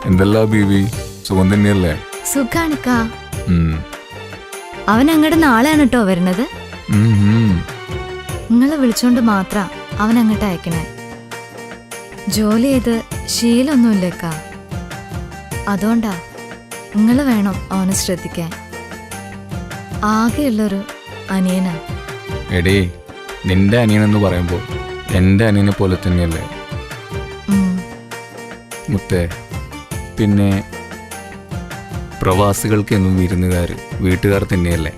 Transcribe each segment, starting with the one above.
എന്തല്ലാ ബീവി, സുഖം തന്നെയല്ലേ? സുഖാണിക്കാ. അവൻ അങ്ങോട്ട് നാളെയാണ് കേട്ടോ വരുന്നത്. നിങ്ങളെ വിളിച്ചോണ്ട് മാത്ര അവൻ അങ്ങോട്ട് അയക്കണേ. ജോലി ചെയ്ത് ശീലൊന്നുമില്ലേക്കാ, അതുകൊണ്ടാ. നിങ്ങള് വേണം അവനെ ശ്രദ്ധിക്കാൻ. ആകെയുള്ളൊരു അനിയനാ. എടേ, നിന്റെ അനിയനെന്ന് പറയുമ്പോ എന്റെ അനിയനെ പോലെ തന്നെയല്ലേ മുത്തേ? പിന്നെ പ്രവാസികൾക്ക് എന്നും വിരുന്നുകാർ വീട്ടുകാർ തന്നെയല്ലേ?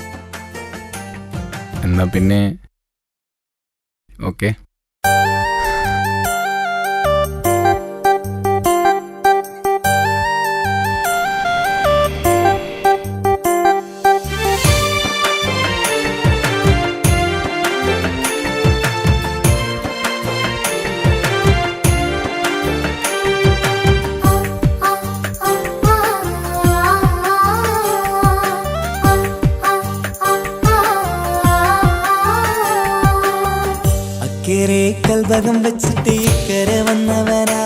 എന്നാ പിന്നെ ഓക്കെ. കൽവകം വെച്ചിട്ട് ഇക്കരെ വന്നവനാ,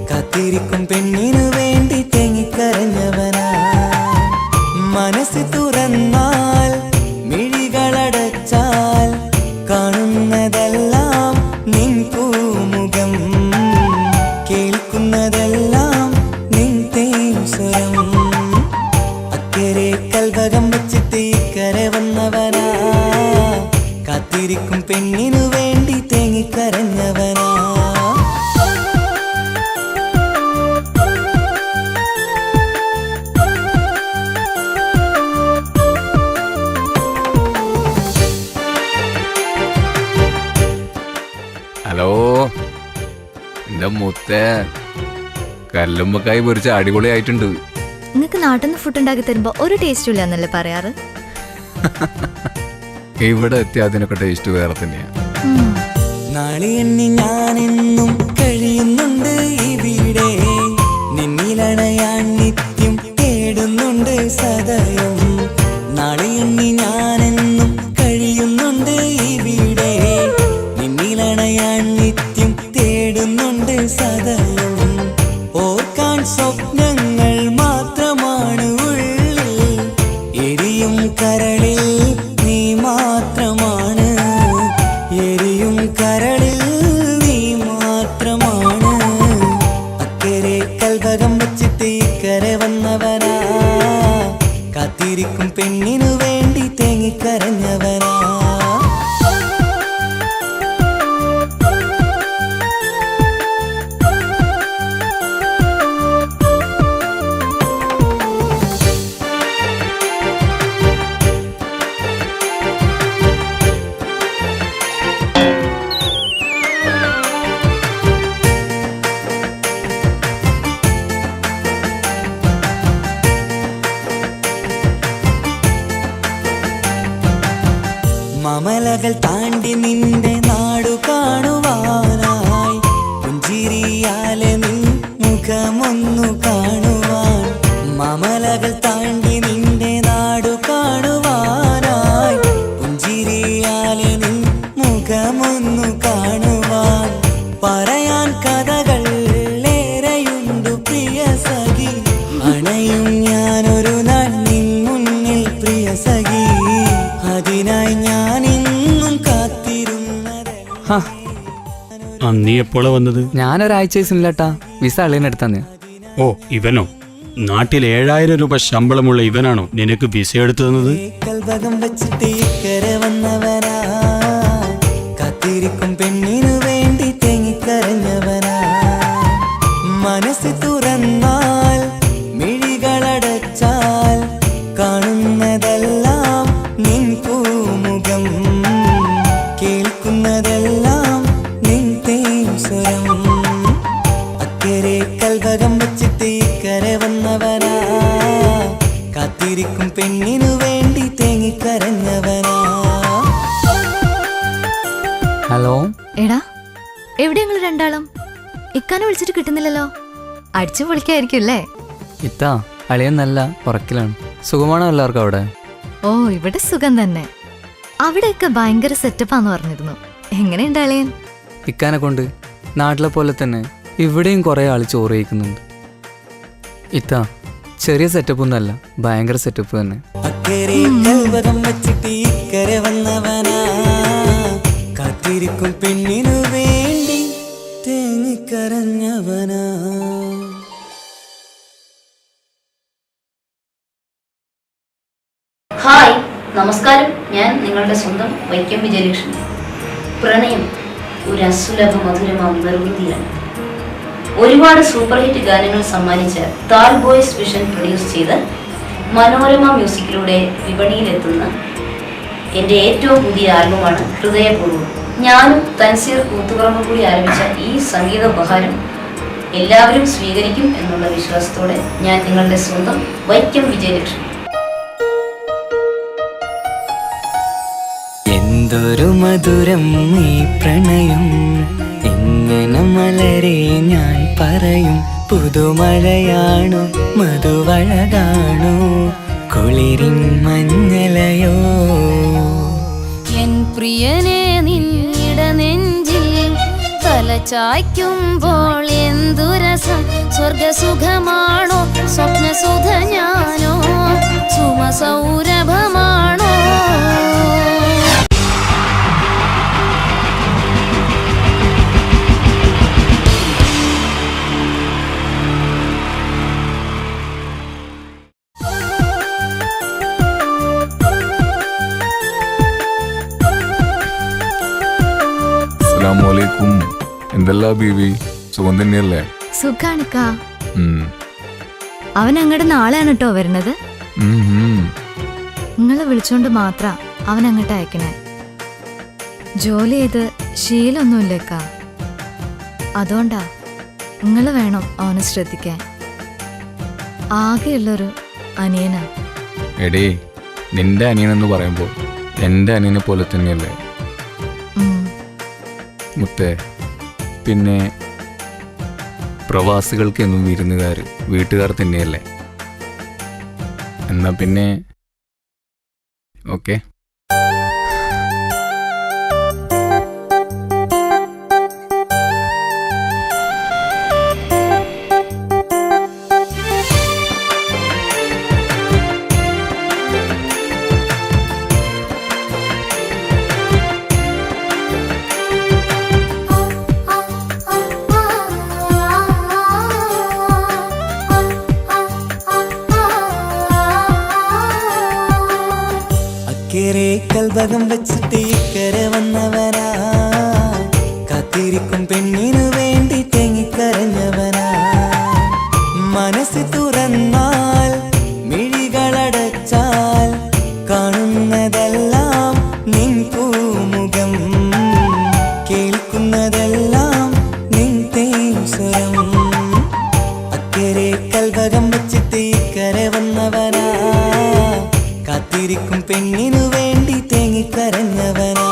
കാത്തിരിക്കും പെണ്ണിനു വേണ്ടി തേങ്ങിക്കരഞ്ഞവനാ. മനസ്സ് തുറന്നാൽ മിഴികളടച്ചാൽ കാണുന്നതെല്ലാം നിൻ പൂമുഖം, കേൾക്കുന്നതെല്ലാം നിൻ തേൻസ്വരം. അക്കരെ കൽവകം വെച്ചിട്ട് ഇക്കരെ വന്നവനാ, കാത്തിരിക്കും പെണ്ണിനു വേണ്ടി തേങ്ങിക്കരഞ്ഞവനാ. ഹലോ എന്റെ മുത്തേ, കല്ലുമ്പക്കായി പൊരിച്ച അടിപൊളിയായിട്ടുണ്ട്. നിങ്ങക്ക് നാട്ടിൽ നിന്ന് ഫുഡ് ഉണ്ടാക്കി തരുമ്പോ ഒരു ടേസ്റ്റും ഇല്ല എന്നല്ലേ പറയാറ്? ഇവിടെ എത്തിയ അതിനൊക്കെ ടേസ്റ്റ് വേറെ തന്നെയാ. നാളെ എണ്ണി ഞാനെന്നും കഴിയുന്നുണ്ട് ഇവിടെ, നിന്നിലണയാൻ നിത്യം തേടുന്നുണ്ട് സദയം. നാളെ എണ്ണി ഞാനെന്നും കഴിയുന്നുണ്ട് ഇവിടെ, നിന്നിലണയാൻ നിത്യം തേടുന്നുണ്ട് സദയം. ഓർക്കാൻ സ്വപ്നങ്ങൾ മാത്രമാണ് ഉള്ളിൽ, എരിയും കരളിൽ നീ മാത്രമാണ്, എരിയും കരളിൽ നീ മാത്രമാണ്. അക്കരെ കൽവകം വെച്ചിട്ട് ഇക്കരെ വന്നവനാ, കാത്തിരിക്കും പെണ്ണിനു വേണ്ടി തേങ്ങിക്കരഞ്ഞവനാ. മമലകൾ താണ്ടി നിന്റെ നാടു കാണുവാനായി, പുഞ്ചിരിയാലെ നിൻ മുഖമൊന്നു കാണുവാൻ. മമലകൾ താണ്ടി നിന്റെ നാടു കാണുവാനായി, പുഞ്ചിരിയാലെ നിൻ മുഖമൊന്നു കാണുവാൻ. പറയാൻ കഥകൾ ഏറെയുണ്ടു പ്രിയ സഖി, അണയും ഞാനൊരു നാൾ നിൻ മുന്നിൽ പ്രിയ സഖി. അതിനായി ഞാൻ ഇന്നും കാത്തിരുന്നതല്ല. നീ എപ്പോഴാ വന്നത്? ഞാനൊരാഴ്ച ദിവസമില്ലട്ടാ, വിസ അളിയനെടുത്താന്ന്. ഓ, ഇവനോ? നാട്ടിൽ 7000 രൂപ ശമ്പളമുള്ള ഇവനാണോ നിനക്ക് വിസ എടുത്തു തന്നത്? കൽവകം വെച്ചിട്ട് ഇക്കരെ വന്നവനാ, കാത്തിരിക്കും പെണ്ണിനു വേണ്ടി തേങ്ങിക്കരഞ്ഞവനാ. മനസ്സ് തുറന്നാൽ മിഴികളടച്ചാൽ കാണുന്നതെല്ലാം നിൻ പൂമുഖം, കേൾക്കുന്നതെല്ലാം നിൻ തേൻസ്വരം. അക്കരെ കൽവകം വെച്ചിട്ട് ഇക്കരെ വന്നവനാ, കാത്തിരിക്കും പെണ്ണിനു വേണ്ടി തേങ്ങിക്കരഞ്ഞവനാ. ഹലോ എടാ, എവിടെ ഞങ്ങൾ രണ്ടാളും? ഇക്കാനെ വിളിച്ചിട്ട് കിട്ടുന്നില്ലല്ലോ. അടിച്ചു പൊളിക്കായിരിക്കും അല്ലേ? ഇത്താ, അളിയൻ നല്ല ഉറക്കിലാണ്. സുഖമാണോ എല്ലാവർക്കും അവിടെ? ഓ, ഇവിടെ സുഖം തന്നെ. അവിടെയൊക്കെ ഭയങ്കര സെറ്റപ്പാന്ന് പറഞ്ഞിരുന്നു. എങ്ങനെയുണ്ട് അളിയൻ? ഇക്കാനെ കൊണ്ട് നാട്ടിലെ പോലെ തന്നെ ഇവിടെയും കുറേ ആൾ ചോറ് കഴിക്കുന്നുണ്ട്. ഇത്താ ചെറിയ സെറ്റപ്പ് ഒന്നല്ല, ഭയങ്കര സെറ്റപ്പ് തന്നെ. അക്കരെ കൽവകം വെച്ചിട്ട് ഇക്കരെ വന്നവനാ, കാത്തിരിക്കും പെണ്ണിനു വേണ്ടി തേങ്ങിക്കരഞ്ഞവനാ. ഹായ്, നമസ്കാരം. ഞാൻ നിങ്ങളുടെ സ്വന്തം വൈക്കം വിജയലക്ഷ്മി. പ്രണയം ഒരു അസുലഭ മധുരമാം നിർവൃതിയാണ്. ഒരുപാട് സൂപ്പർ ഹിറ്റ് ഗാനങ്ങൾ സമ്മാനിച്ച താൽ ബോയ്സ് വിഷൻ പ്രൊഡ്യൂസ് ചെയ്ത് മനോരമ മ്യൂസിക്കിലൂടെ വിപണിയിലെത്തുന്ന എൻ്റെ ഏറ്റവും പുതിയ ആൽബമാണ് ഹൃദയപൂർവ്വം. ഞാനും തൻസീർ കൂത്തുപറമ്പും കൂടി ആരംഭിച്ച ഈ സംഗീത ഉപഹാരം എല്ലാവരും സ്വീകരിക്കും എന്നുള്ള വിശ്വാസത്തോടെ ഞാൻ നിങ്ങളുടെ സ്വന്തം വൈക്കം വിജയലക്ഷ്മി. എന്തൊരു മധുരം ഈ പ്രണയം, എങ്ങനെ മലരെ ഞാൻ പറയും. പുതുമഴയാണോ മധുവഴകാണോ കുളിരിൻ മഞ്ഞലയോ. എൻ പ്രിയനെ നിന്നിട നെഞ്ചിൽ തലചായ്ക്കുമ്പോൾ എന്തുരസം. സ്വർഗസുഖമാണോ സ്വപ്നസുധ ഞാനോ സുമസൗരഭമാണോ. അസ്സലാമലൈക്കും. എന്തല്ലാ ബീവി, സുഖം തന്നെയല്ലേ? സുഖാണിക്കാ. അവൻ അങ്ങോട്ട് നാളെയാണ് കേട്ടോ വരുന്നത്. നിങ്ങളെ വിളിച്ചോണ്ട് മാത്ര അവൻ അങ്ങോട്ട് അയക്കണേ. ജോലി ചെയ്ത് ശീലമൊന്നുമില്ലേക്കാ, അതുകൊണ്ടാ. നിങ്ങള് വേണം അവനെ ശ്രദ്ധിക്കാൻ. ആകെയുള്ളൊരു അനിയനാ. എടേ, നിന്റെ അനിയനെന്ന് പറയുമ്പോൾ എൻ്റെ അനിയനെ പോലെ തന്നെയല്ലേ മുത്തേ. പിന്നെ പ്രവാസികൾക്ക് എന്നും വിരുന്നുകാർ വീട്ടുകാർ തന്നെയല്ലേ. എന്നാ പിന്നെ ഓക്കെ. അക്കരെ കൽവകം വെച്ചിട്ട് ഇക്കരെ വന്നവനാ, കാത്തിരിക്കും പെണ്ണിനു വേണ്ടി തേങ്ങിക്കരഞ്ഞവനാ. മനസ്സ് തുറന്നാൽ മിഴികളടച്ചാൽ കാണുന്നതെല്ലാം നിൻ പൂമുഖം, കേൾക്കുന്നതെല്ലാം നിൻ തേൻസ്വരം. അക്കരെ കൽവകം വെച്ചിട്ട് ഇക്കരെ വന്നവനാ, കാത്തിരിക്കും പെണ്ണിനു വേണ്ടി തേങ്ങിക്കരഞ്ഞവനാ.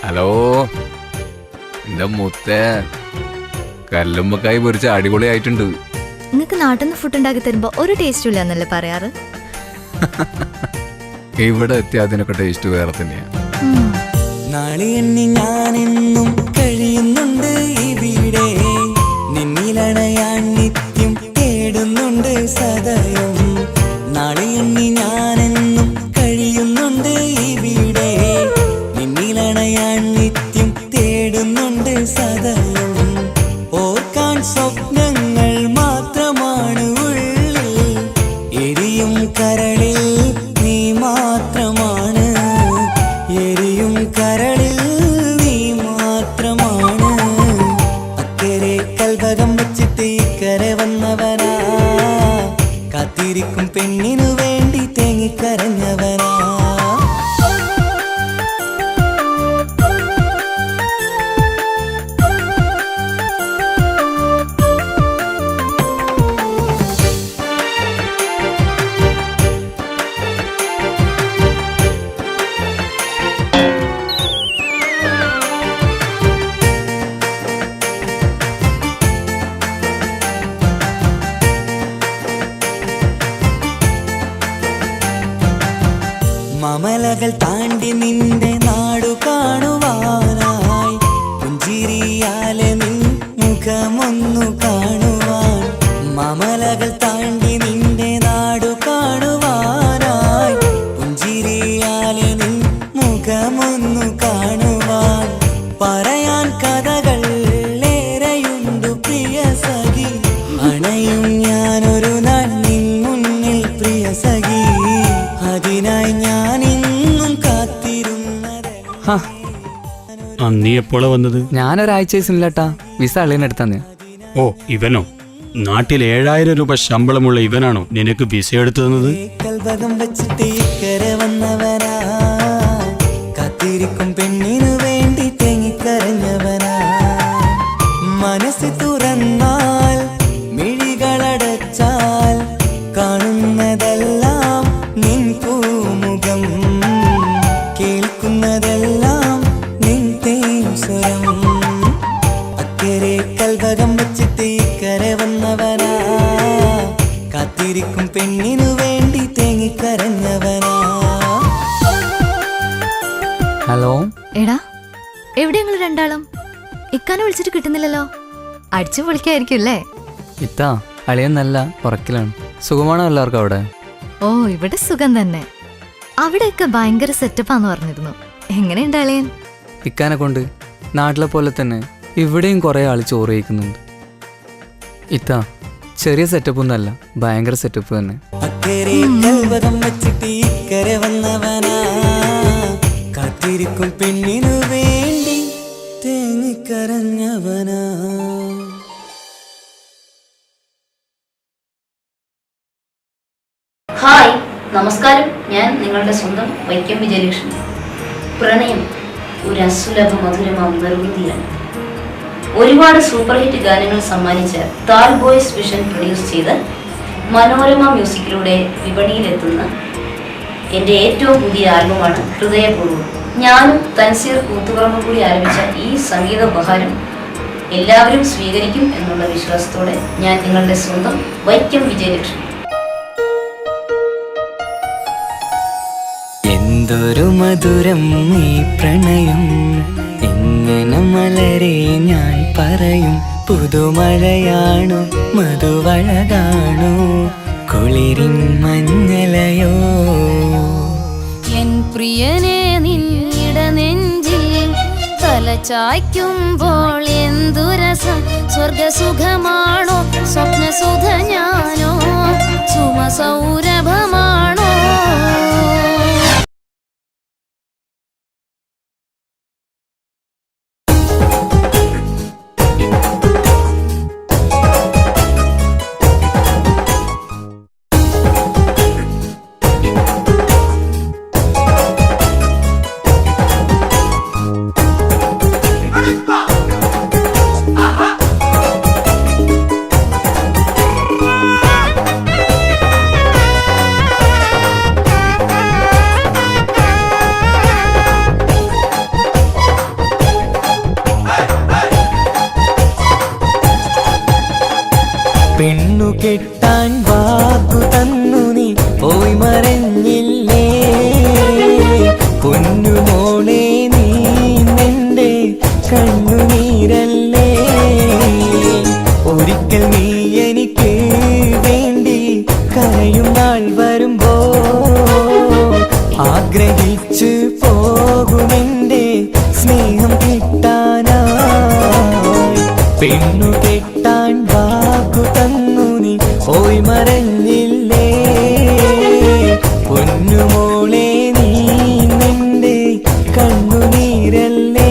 ഹലോ എൻ്റെ മുത്തേ, കല്ലുമ്പക്കായി പൊരിച്ച അടിപൊളിയായിട്ടുണ്ട്. നിങ്ങക്ക് നാട്ടിൽ നിന്ന് ഫുഡ് ഉണ്ടാക്കി തരുമ്പോ ഒരു ടേസ്റ്റും ഇല്ല എന്നല്ലേ പറയാറ്? ഇവിടെ എത്തിയ അതിനൊക്കെ ടേസ്റ്റ് വേറെ തന്നെയാണ്. നാളെ എണ്ണി ഞാനെന്നും കഴിയുന്നുണ്ട് ഇവിടെ, നിന്നിലണയാൻ നിത്യം തേടുന്നുണ്ട് സദയം. നാളെ എണ്ണി ഞാനെന്നും കഴിയുന്നുണ്ട് ഇവിടെ, നിന്നിലണയാൻ നിത്യം തേടുന്നുണ്ട് സദയം. ഓർക്കാൻ സ്വപ്നങ്ങൾ മാത്രമാണ് ഉള്ളിൽ, എരിയും കരളിൽ നീ മാത്രമാണ്, എരിയും കരളിൽ നീ മാത്രമാണ്. അക്കരെ കൽവകം വെച്ചിട്ട് ഇക്കരെ വന്നവനാ, കാത്തിരിക്കും പെണ്ണിനു വേണ്ടി തേങ്ങിക്കരഞ്ഞവനാ. നീ എപ്പോഴാ വന്നത്? ഞാനൊരാഴ്ച ദിവസമില്ലട്ടാ, വിസ അളിയനെടുത്താന്ന്. ഓ, ഇവനോ? നാട്ടിൽ 7000 രൂപ ശമ്പളമുള്ള ഇവനാണോ നിനക്ക് വിസ എടുത്തു തന്നത്? കൽവകം വെച്ചിട്ട് ഇക്കരെ വന്നവനാ, കാത്തിരിക്കും പെണ്ണിനു വേണ്ടി തേങ്ങിക്കരഞ്ഞവനാ. മനസ്സ് തുറന്നാൽ മിഴികളടച്ചാൽ കാണുന്നതെല്ലാം നിൻ പൂമുഖം, കേൾക്കുന്നതെല്ലാം നിൻ തേൻസ്വരം. അക്കരെ കൽവകം വെച്ചിട്ട് ഇക്കരെ വന്നവനാ, കാത്തിരിക്കും പെണ്ണിനു വേണ്ടി തേങ്ങിക്കരഞ്ഞവനാ. ഹലോ. എടാ, എവിടെ ഞങ്ങൾ രണ്ടാളും? ഇക്കാനെ വിളിച്ചിട്ട് കിട്ടുന്നില്ലല്ലോ. അടിച്ചു പൊളിക്കായിരിക്കും അല്ലേ? ഇത്താ, അളിയൻ നല്ല ഉറക്കിലാണ്. സുഖമാണോ എല്ലാവർക്കും അവിടെ? ഓ, ഇവിടെ സുഖം തന്നെ. അവിടെയൊക്കെ ഭയങ്കര സെറ്റപ്പാന്ന് പറഞ്ഞിരുന്നു. എങ്ങനെയുണ്ട് അളിയൻ? ഇക്കാനെ കൊണ്ട് നാട്ടിലെ പോലെ തന്നെ ഇവിടെയും കുറേ ആൾ ചോറ് കഴിക്കുന്നുണ്ട്. ഇത്താ, ചെറിയ സെറ്റപ്പ് ഒന്നല്ല, ഭയങ്കര സെറ്റപ്പ് തന്നെ. അക്കരെ കൽവകം വെച്ചിട്ട് ഇക്കരെ വന്നവനാ, കാത്തിരിക്കും പെണ്ണിനു വേണ്ടി തേങ്ങിക്കരഞ്ഞവനാ. ഹായ്, നമസ്കാരം. ഞാൻ നിങ്ങളുടെ സ്വന്തം വൈക്കം വിജയലക്ഷ്മി. പ്രണയം ഒരു അസുലഭ മധുരമാം നിർവൃതിയാണ്. ഒരുപാട് സൂപ്പർ ഹിറ്റ് ഗാനങ്ങൾ സമ്മാനിച്ച താൽ ബോയ്സ് വിഷൻ പ്രൊഡ്യൂസ് ചെയ്ത് മനോരമ മ്യൂസിക്കിലൂടെ വിപണിയിലെത്തുന്ന എൻ്റെ ഏറ്റവും പുതിയ ആൽബമാണ് ഹൃദയപൂർവ്വം. ഞാനും തൻസീർ കൂത്തുപറമ്പും കൂടി ആരംഭിച്ച ഈ സംഗീത ഉപഹാരം എല്ലാവരും സ്വീകരിക്കും എന്നുള്ള വിശ്വാസത്തോടെ ഞാൻ നിങ്ങളുടെ സ്വന്തം വൈക്കം വിജയലക്ഷ്മി. എന്തൊരു മധുരം ഈ പ്രണയം, എങ്ങനെ മലരെ ഞാൻ പറയും. പുതുമഴയാണോ മധുവഴകാണോ കുളിരിൻ മഞ്ഞലയോ. എൻ പ്രിയനെ നിന്നിട നെഞ്ചിൽ തലചായ്ക്കുമ്പോൾ എന്തുരസം. സ്വർഗസുഖമാണോ സ്വപ്നസുധ ഞാനോ സുമസൗരഭമാണോ. പെണ്ണു കെട്ടാൻ വാക്കു തന്നു നീ പോയി മറഞ്ഞില്ലേ. പൊന്നുമോളെ നീ നിന്റെ കണ്ണുനീരല്ലേ. ഒരിക്കൽ നീ എനിക്ക് വേണ്ടി കരയും നാൾ വരുമ്പോ ആഗ്രഹിച്ചു പോകുമെന്റെ സ്നേഹം കിട്ടാനായി. പെണ്ണു കെട്ടാൻ വാക്കു തന്നു നീ പോയി മറഞ്ഞില്ലേ. പൊന്നുമോളെ നീ നിന്റെ കണ്ണുനീരല്ലേ.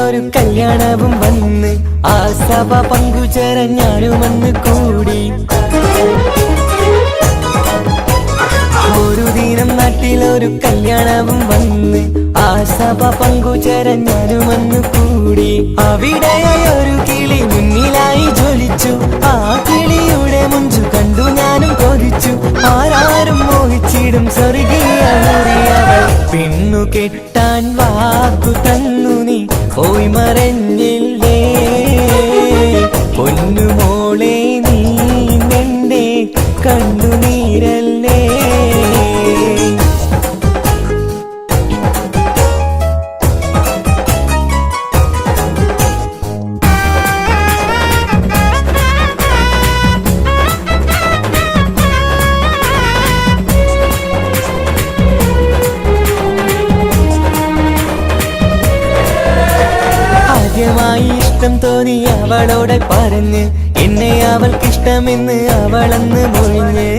ഒരു കല്യാണവും വന്ന് ആ സഭ പങ്കുചേരാൻ ഞാനും വന്ന് കൂടി. ഒരു ദിനം നാട്ടിലൊരു കല്യാണവും വന്ന് ആ സഭ പങ്കുചേരാൻ ഞാനും വന്ന് കൂടി. അവിടെയായി ഒരു കിളി മുന്നിലായി ജ്വലിച്ചു. ആ കിളിയുടെ മുഞ്ചു കണ്ടു ഞാനും കൊതിച്ചു. ആരാരും മോഹിച്ചിടും സ്വർഗീയ മുറിയവൾ. പെണ്ണു കെട്ടാൻ വാക്കു തന്നു നീ പോയി മറഞ്ഞില്ലേ. പൊന്നുമോളെ നീ നിന്റെ കണ്ണുനീരല്ലേ. അവളോടെ പറഞ്ഞ് എന്നെ അവൾക്കിഷ്ടമെന്ന് അവളന്ന് മൊഴിഞ്ഞ്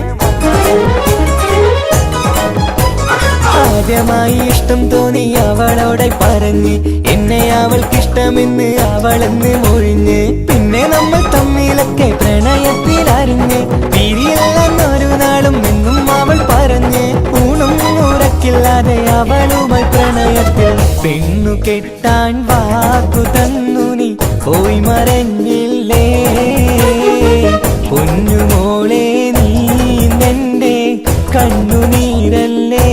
ആദ്യമായി ഇഷ്ടം തോന്നി അവളോടെ പറഞ്ഞ് എന്നെ അവൾക്കിഷ്ടമെന്ന് അവളെന്ന് മൊഴിഞ്ഞ് പിന്നെ നമ്മൾ തമ്മിലൊക്കെ പ്രണയത്തിലറിഞ്ഞ് പിരിയില്ലെന്നൊരു നാളും എന്നും അവൾ പറഞ്ഞ് ഊണും ഉറക്കില്ലാതെ അവളുമായി പ്രണയത്തിൽ പെണ്ണു കെട്ടാൻ വാക്കു തന്നു നീ പോയി മറഞ്ഞില്ലേ പൊന്നുമോളെ നീ നിന്റെ കണ്ണുനീരല്ലേ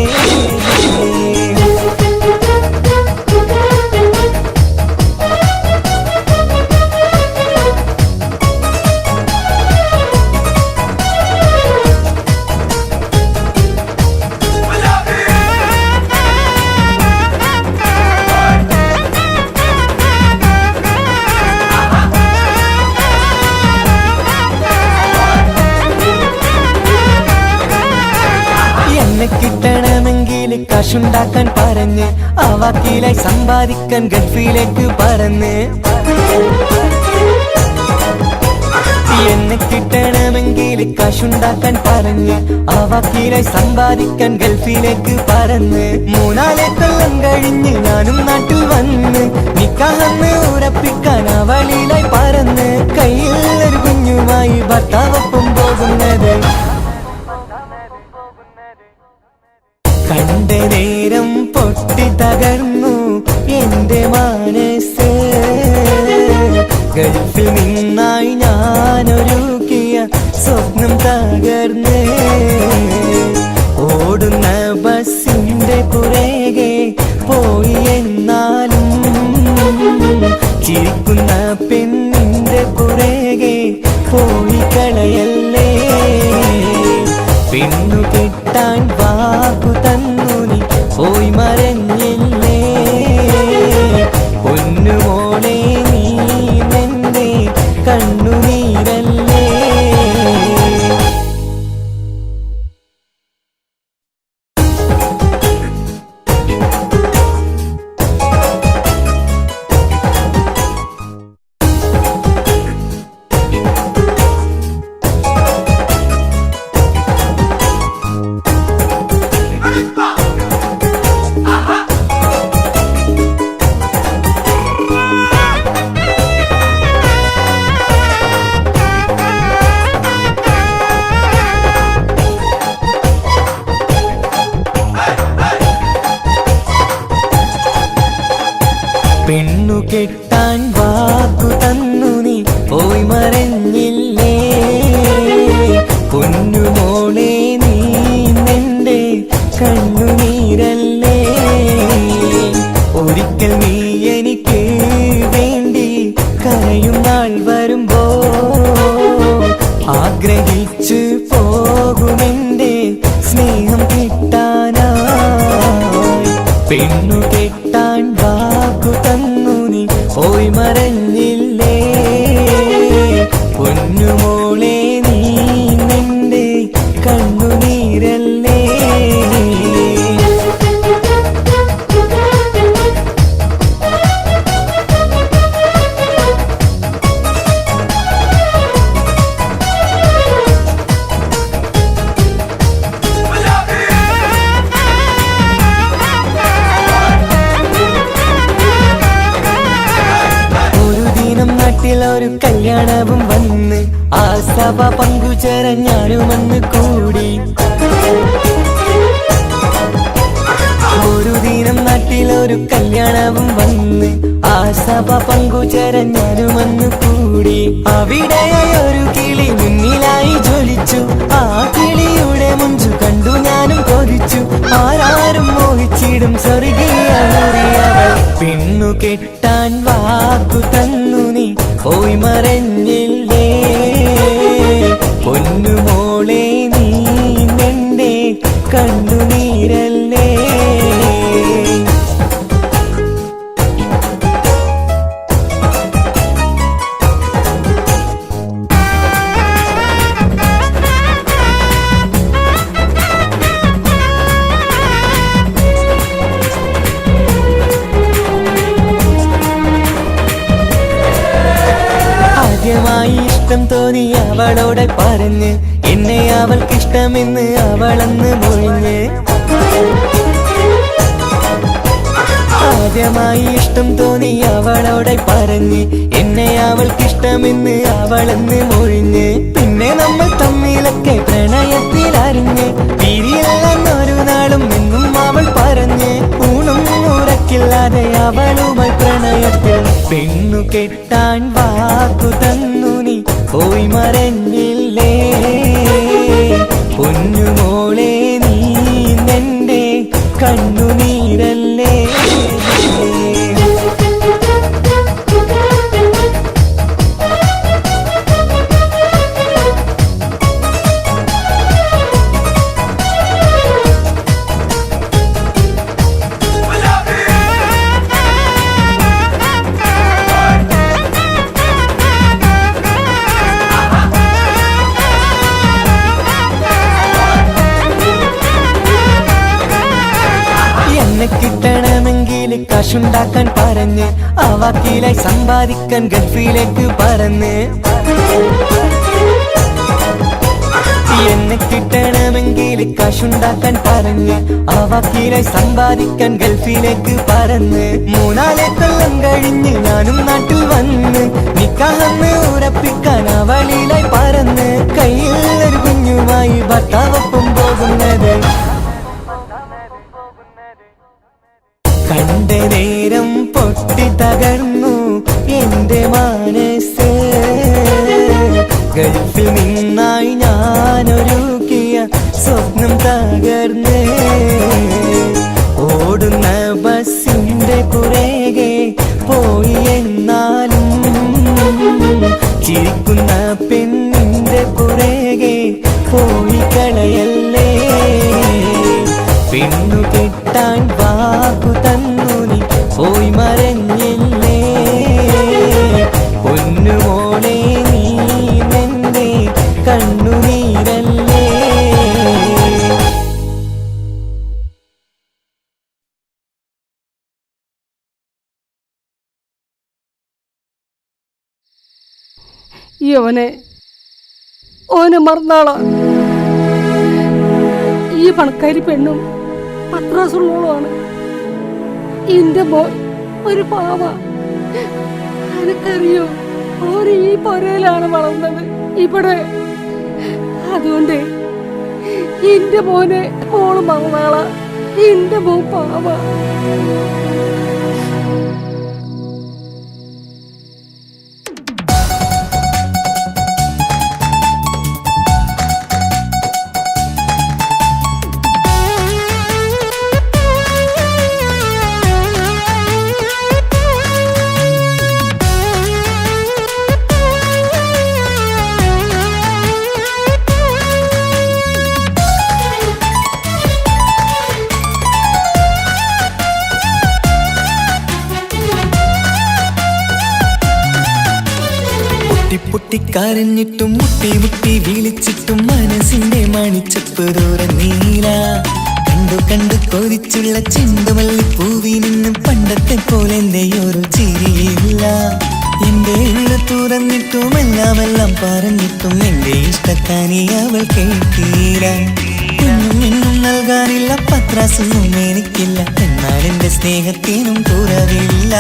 കിട്ടണമെങ്കിൽ കാശുണ്ടാക്കാൻ പറഞ്ഞ് ആ വാക്കിലായി സമ്പാദിക്കാൻ ഗൾഫിലേക്ക് പറന്ന് എന്നെ കിട്ടണമെങ്കിൽ കാശുണ്ടാക്കാൻ പറഞ്ഞ് ആ വാക്കിലായി സമ്പാദിക്കാൻ ഗൾഫിലേക്ക് പറന്ന് 3-4 കൊല്ലം കഴിഞ്ഞ് ഞാനും നാട്ടിൽ വന്ന് നിക്കാഹെന്ന് ഉറപ്പിക്കാൻ അവളിലായി പറന്ന് കയ്യിൽ ഒരു കുഞ്ഞുമായി ഭർത്താവൊപ്പം പോകുന്നത് കണ്ട നേരം പൊട്ടി തകർന്നു എന്റെ മനസ്സ് ഗൾഫിൽ നിന്നായി ഞാനൊരുക്കിയ സ്വപ്നം തകർന്ന് ഓടുന്ന ബസിന്റെ പുറകെ പോയി എന്നാലും ചിരിക്കുന്ന പെണ്ണിന്റെ പുറകെ പോയി കളയല്ലേ പെണ്ണു കിട്ടാൻ വാക്കു തന്നു നീ പോയി മറഞ്ഞില്ലേ പൊന്നുമോളെ നീ നിന്റെ കണ്ണുനീരല്ലേ പെണ്ണു കെട്ടാൻ വാക്കു തന്നു നീ പോയി മറഞ്ഞില്ലേ പൊന്നുമോളെ നീ നിന്റെ കണ്ണുനീരല്ലേ ഒരിക്കൽ നീ എനിക്ക് വേണ്ടി കരയും നാൾ വരുമ്പോ ആഗ്രഹിച്ചു പോകുമെന്റെ സ്നേഹം കിട്ടാനായി പെണ്ണു കെട്ടാൻ വാക്കു തന്നു നീ പോയി മറഞ്ഞില്ലേ പൊന്നുമോളെ നീ നിന്റെ കണ്ണുനീരല്ലേ ഒരു കല്യാണവും വന്ന് ആ സഭ പങ്കുചേരാൻ ഞാനുമന്ന് കൂടി ഒരു ദിനം നാട്ടിലൊരു കല്യാണവും വന്ന് ആ സഭ പങ്കുചേരാൻ ഞാനുമന്ന് കൂടി അവിടെയായി ഒരു കിളി മുന്നിലായി ജ്വലിച്ചു ആ കിളിയുടെ മുഞ്ചു കണ്ടു ഞാനും കൊതിച്ചു ആരാരും മോഹിച്ചിടും സ്വർഗീയ പെണ്ണു കെട്ടാൻ വാക്കു തന്നു നീ പോയി മറഞ്ഞില്ലേ പൊന്നുമോളെ നീ നിന്റെ കണ്ണുനീരല്ലേ എന്നെ അവൾക്കിഷ്ടമെന്ന് അവളന്ന് മൊഴിഞ്ഞ്. ആദ്യമായി ഇഷ്ടം തോന്നി അവളോടെ പറഞ്ഞ് എന്നെ അവൾക്കിഷ്ടമെന്ന് അവളെന്ന് മൊഴിഞ്ഞ്. പിന്നെ നമ്മൾ തമ്മിലൊക്കെ പ്രണയത്തിലറിഞ്ഞ് പിരിയില്ലെന്നൊരു നാളും എന്നും അവൾ പറഞ്ഞ്. ഊണും ഉറക്കില്ലാതെ അവളുമായി പ്രണയത്തിൽ പെണ്ണു കെട്ടാൻ വാക്കു തന്നു നീ പോയി മറഞ്ഞില്ലേ. പൊന്നുമോളെ നീ നിന്റെ കണ്ണുനീരല്ലേ. കിട്ടണമെങ്കിൽ കാശുണ്ടാക്കാൻ പറഞ്ഞ് ആ വാക്കിലായി സമ്പാദിക്കാൻ ഗൾഫിലേക്ക് പറന്ന്. എന്നെ കിട്ടണമെങ്കിൽ കാശുണ്ടാക്കാൻ പറഞ്ഞ് ആ വാക്കിലായി സമ്പാദിക്കാൻ ഗൾഫിലേക്ക് പറന്ന്. 3-4 കൊല്ലം കഴിഞ്ഞ് ഞാനും നാട്ടിൽ വന്ന് നിക്കാഹെന്ന് ഉറപ്പിക്കാൻ അവളിലായി പറന്ന്. കയ്യിൽ ഒരു കുഞ്ഞുമായി ഭർത്താവൊപ്പം പോകുന്നത് കണ്ട നേരം പൊട്ടി തകർന്നു എന്റെ മനസ്സ്. ഗൾഫിൽ നിന്നായി ഞാനൊരുക്കിയ സ്വപ്നം തകർന്ന്. ഓടുന്ന ബസ്സിന്റെ പുറകെ പോയി എന്നാലും ചിരിക്കുന്ന പെണ്ണിന്റെ പുറകെ പോയി കളയല്ലേ. പെണ്ണു കെട്ടാൻ വാക്കു തന്നു നീ പോയി മറഞ്ഞില്ലേ. പൊന്നുമോളെ നീ നിന്റെ കണ്ണുനീരല്ലേ. ഓനെ മറന്നാളാ. ഈ പണക്കാരി പെണ്ണും പത്രാസുള്ളോളാണ്. എന്റെ മോൻ ഒരു പാവ. എനിക്കറിയോ ഓര് ഈ പൊരയിലാണ് വളർന്നത് ഇവിടെ. അതുകൊണ്ട് എന്റെ മോനെ മോള് മറന്നാളാ. എന്റെ മോൻ പാവ. പൊട്ടിക്കരഞ്ഞിട്ടും മുട്ടി മുട്ടി വിളിച്ചിട്ടും മനസ്സിന്റെ മണിച്ചപ്പ് ദൂരം നീല. കണ്ടു കണ്ടു കൊതിച്ചുള്ള ചെണ്ടുമല്ലിപ്പൂവിൽ നിന്നും പണ്ടത്തെ പോലെ എന്റെ ഒരു ചിരിയില്ല. എന്റെ ഉള്ളു തുറന്നിട്ടും എല്ലാം പറഞ്ഞിട്ടും എന്റെ ഇഷ്ടക്കാനി അവൾ കേട്ടീല. ഒന്നും ഇന്നും നൽകാനില്ല, പത്രാസൊന്നും എനിക്കില്ല. എന്നാൽ എന്റെ സ്നേഹത്തിനും കുറവില്ല.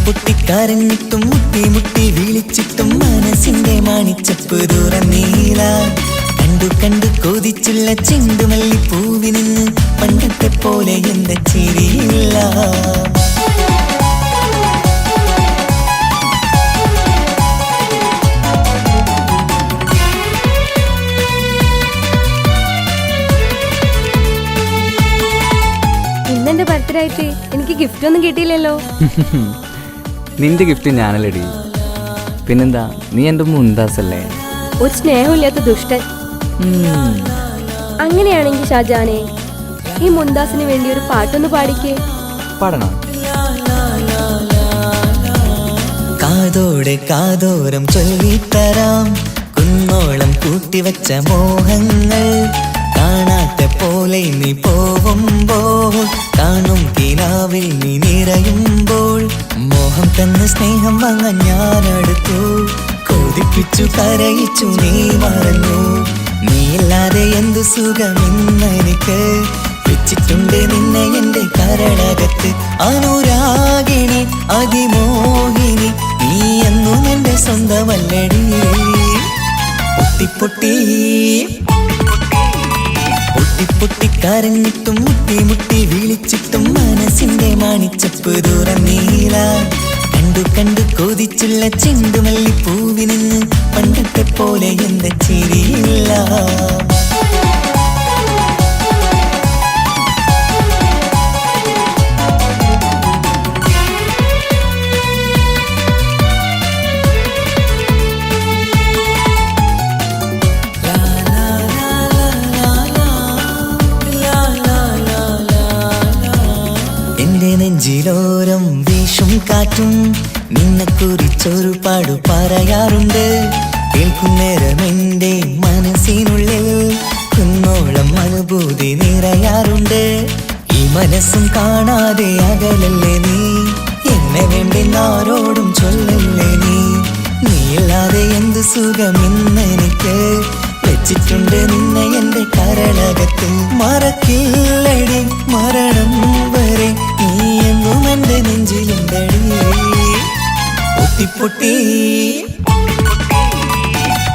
പൊട്ടിക്കരഞ്ഞിട്ടും മുട്ടി മുട്ടി വിളിച്ചിട്ടും മനസ്സിന്റെ മണിച്ചപ്പ് തുറന്നീല. കണ്ടു കണ്ടു കൊതിച്ചുള്ള ചെണ്ടുമല്ലിപ്പൂവിൽ നിന്ന് പണ്ടത്തെ പോലെ എന്റെ ചിരിയില്ല. ഇന്നെന്റെ ബർത്ത്ഡേ ആയിട്ട് എനിക്ക് ഗിഫ്റ്റ് ഒന്നും കിട്ടിയില്ലല്ലോ. നിന്റെ ഗിഫ്റ്റ് ഞാനല്ലടി. പിന്നെന്താ, നീ എൻ്റെ മുന്താസല്ലേ. ഒരു സ്നേഹമില്ലാത്ത ദുഷ്ടൻ. അങ്ങനെയാണെങ്കിൽ ഷാജാനെ, ഈ മുന്താസിന് വേണ്ടി ഒരു പാട്ടൊന്ന് പാടിക്കേ. പാടണം. കാതോടെ കാതോരം ചൊല്ലിത്തരാം കുന്നോളം കൂട്ടിവച്ച മോഹങ്ങൾ. കാണാത്ത പോലെ നീ പോവുമ്പോൾ, കാണും കിനാവിൽ നീ നിറയുമ്പോൾ, മോഹം തന്ന സ്നേഹം വാങ്ങാൻ ഞാനടുത്തു. ചിരിച്ചു കരയിച്ചു നീ മറന്നു. നീയില്ലാതെ എന്തു സുഖമിന്നെനിക്ക്. വെച്ചിട്ടുണ്ട് നിന്നെ എന്റെ കരളകത്ത്. അനുരാഗിണി അതിമോഹിനി നീ എന്നും എന്റെ സ്വന്തമല്ലടി. പൊട്ടി പൊട്ടി കരഞ്ഞിട്ടും മുട്ടി മുട്ടി വിളിച്ചിട്ടും മനസ്സിന്റെ മാണിച്ചപ്പ് തുറന്നീല. കണ്ടു കണ്ടു കൊതിച്ചുള്ള ചെണ്ടുമല്ലിപ്പൂവിന് പണ്ടത്തെ പോലെ എന്റെ ചിരിയില്ല. എന്റെ നെഞ്ചിലോരം വീശും കാറ്റും നിന്നെക്കുറിച്ചൊരു പാടു പറയാറുണ്ട്. കേൾക്കുന്നേരം എന്റെ മനസ്സിനുള്ളിൽ കുന്നോളം അനുഭൂതി നിറയാറുണ്ട്. ഈ മനസ്സും കാണാതെ അകലല്ലേ നീ. എന്നെ വേണ്ടെന്നാരോടും ചൊല്ലല്ലേ നീ. നീയില്ലാതെ എന്ത് സുഖമിന്നെനിക്ക്. വെച്ചിട്ടുണ്ട് നിന്നെ എന്റെ കരളകത്ത്. മറക്കില്ലടി മരണം വരെ നീ എന്നും എന്റെ നെഞ്ചിലുണ്ടടി.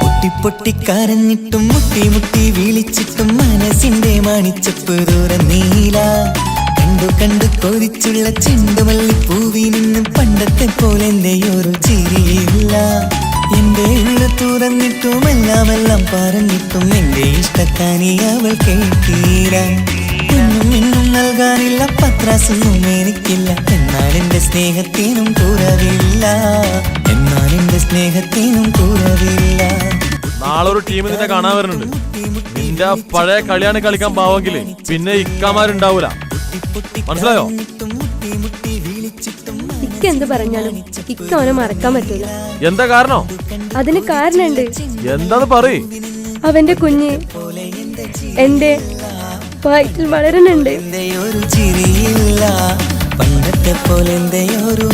പൊട്ടി പൊട്ടി കരഞ്ഞിട്ടും മുട്ടി മുട്ടി വിളിച്ചിട്ടും മനസ്സിന്റെ മാണിച്ചപ്പ് തുറന്നീല. കണ്ടു കണ്ടു കൊതിച്ചുള്ള ചെണ്ടുമല്ലിപ്പൂവിനും പണ്ടത്തെ പോലെ എന്റെ ഒരു ചിരിയില്ല. എന്റെ ഉള്ള തുറന്നിട്ടും എല്ലാം പറഞ്ഞിട്ടും എന്റെ ഇഷ്ടക്കാനി അവൾ കേട്ടീര. എന്നും നൽകാനില്ല പത്രാസൊന്നും എനിക്കില്ല. എന്നാൽ എന്റെ സ്നേഹത്തിനും കുറവില്ല. നാളെ ഒരു ടീം നിന്നെ കാണാൻ വരുന്നുണ്ട്. നിന്റെ പഴയ കളിയാണ് കളിക്കാൻ പാവെങ്കില് പിന്നെ ഇക്കാമാരുണ്ടാവൂല. മനസ്സിലായോ? ഇക്ക എന്ത് പറഞ്ഞാലും ഇക്ക അവനെ മറക്കാൻ പറ്റൂല. എന്താ കാരണം? അതിന് കാരണമുണ്ട്. എന്താന്ന് പറയ്. അവന്റെ കുഞ്ഞ് എന്റെ വയറ്റിൽ വളരുന്നുണ്ട്. പണ്ടത്തെ പോലെ ഒരു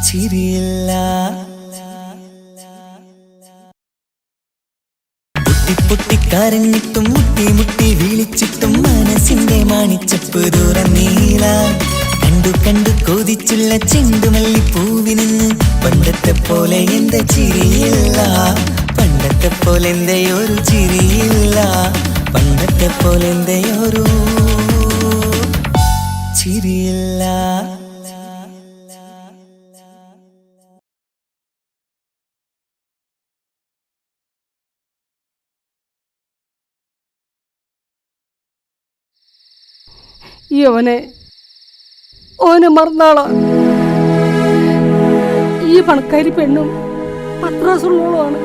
ചിരിയില്ല. പൊട്ടി കരഞ്ഞിട്ടും മുട്ടി മുട്ടി വിളിച്ചിട്ടും മനസ്സിന്റെ മാണിച്ചപ്പ് തുറന്നീല. കണ്ടു കണ്ടു കൊതിച്ചുള്ള ചെണ്ടുമല്ലിപ്പൂവിന് പണ്ടത്തെ പോലെ എന്റെ ചിരിയില്ല. പണ്ടത്തെ പോലെ എന്റെ ഒരു ചിരിയില്ല. പണ്ടത്തെ പോലെ എന്റെ ഒരു ചിരിയില്ല. ഓനെ മറന്നാളാ. ഈ പണക്കാരി പെണ്ണും പത്രാസുള്ളോളാണ്.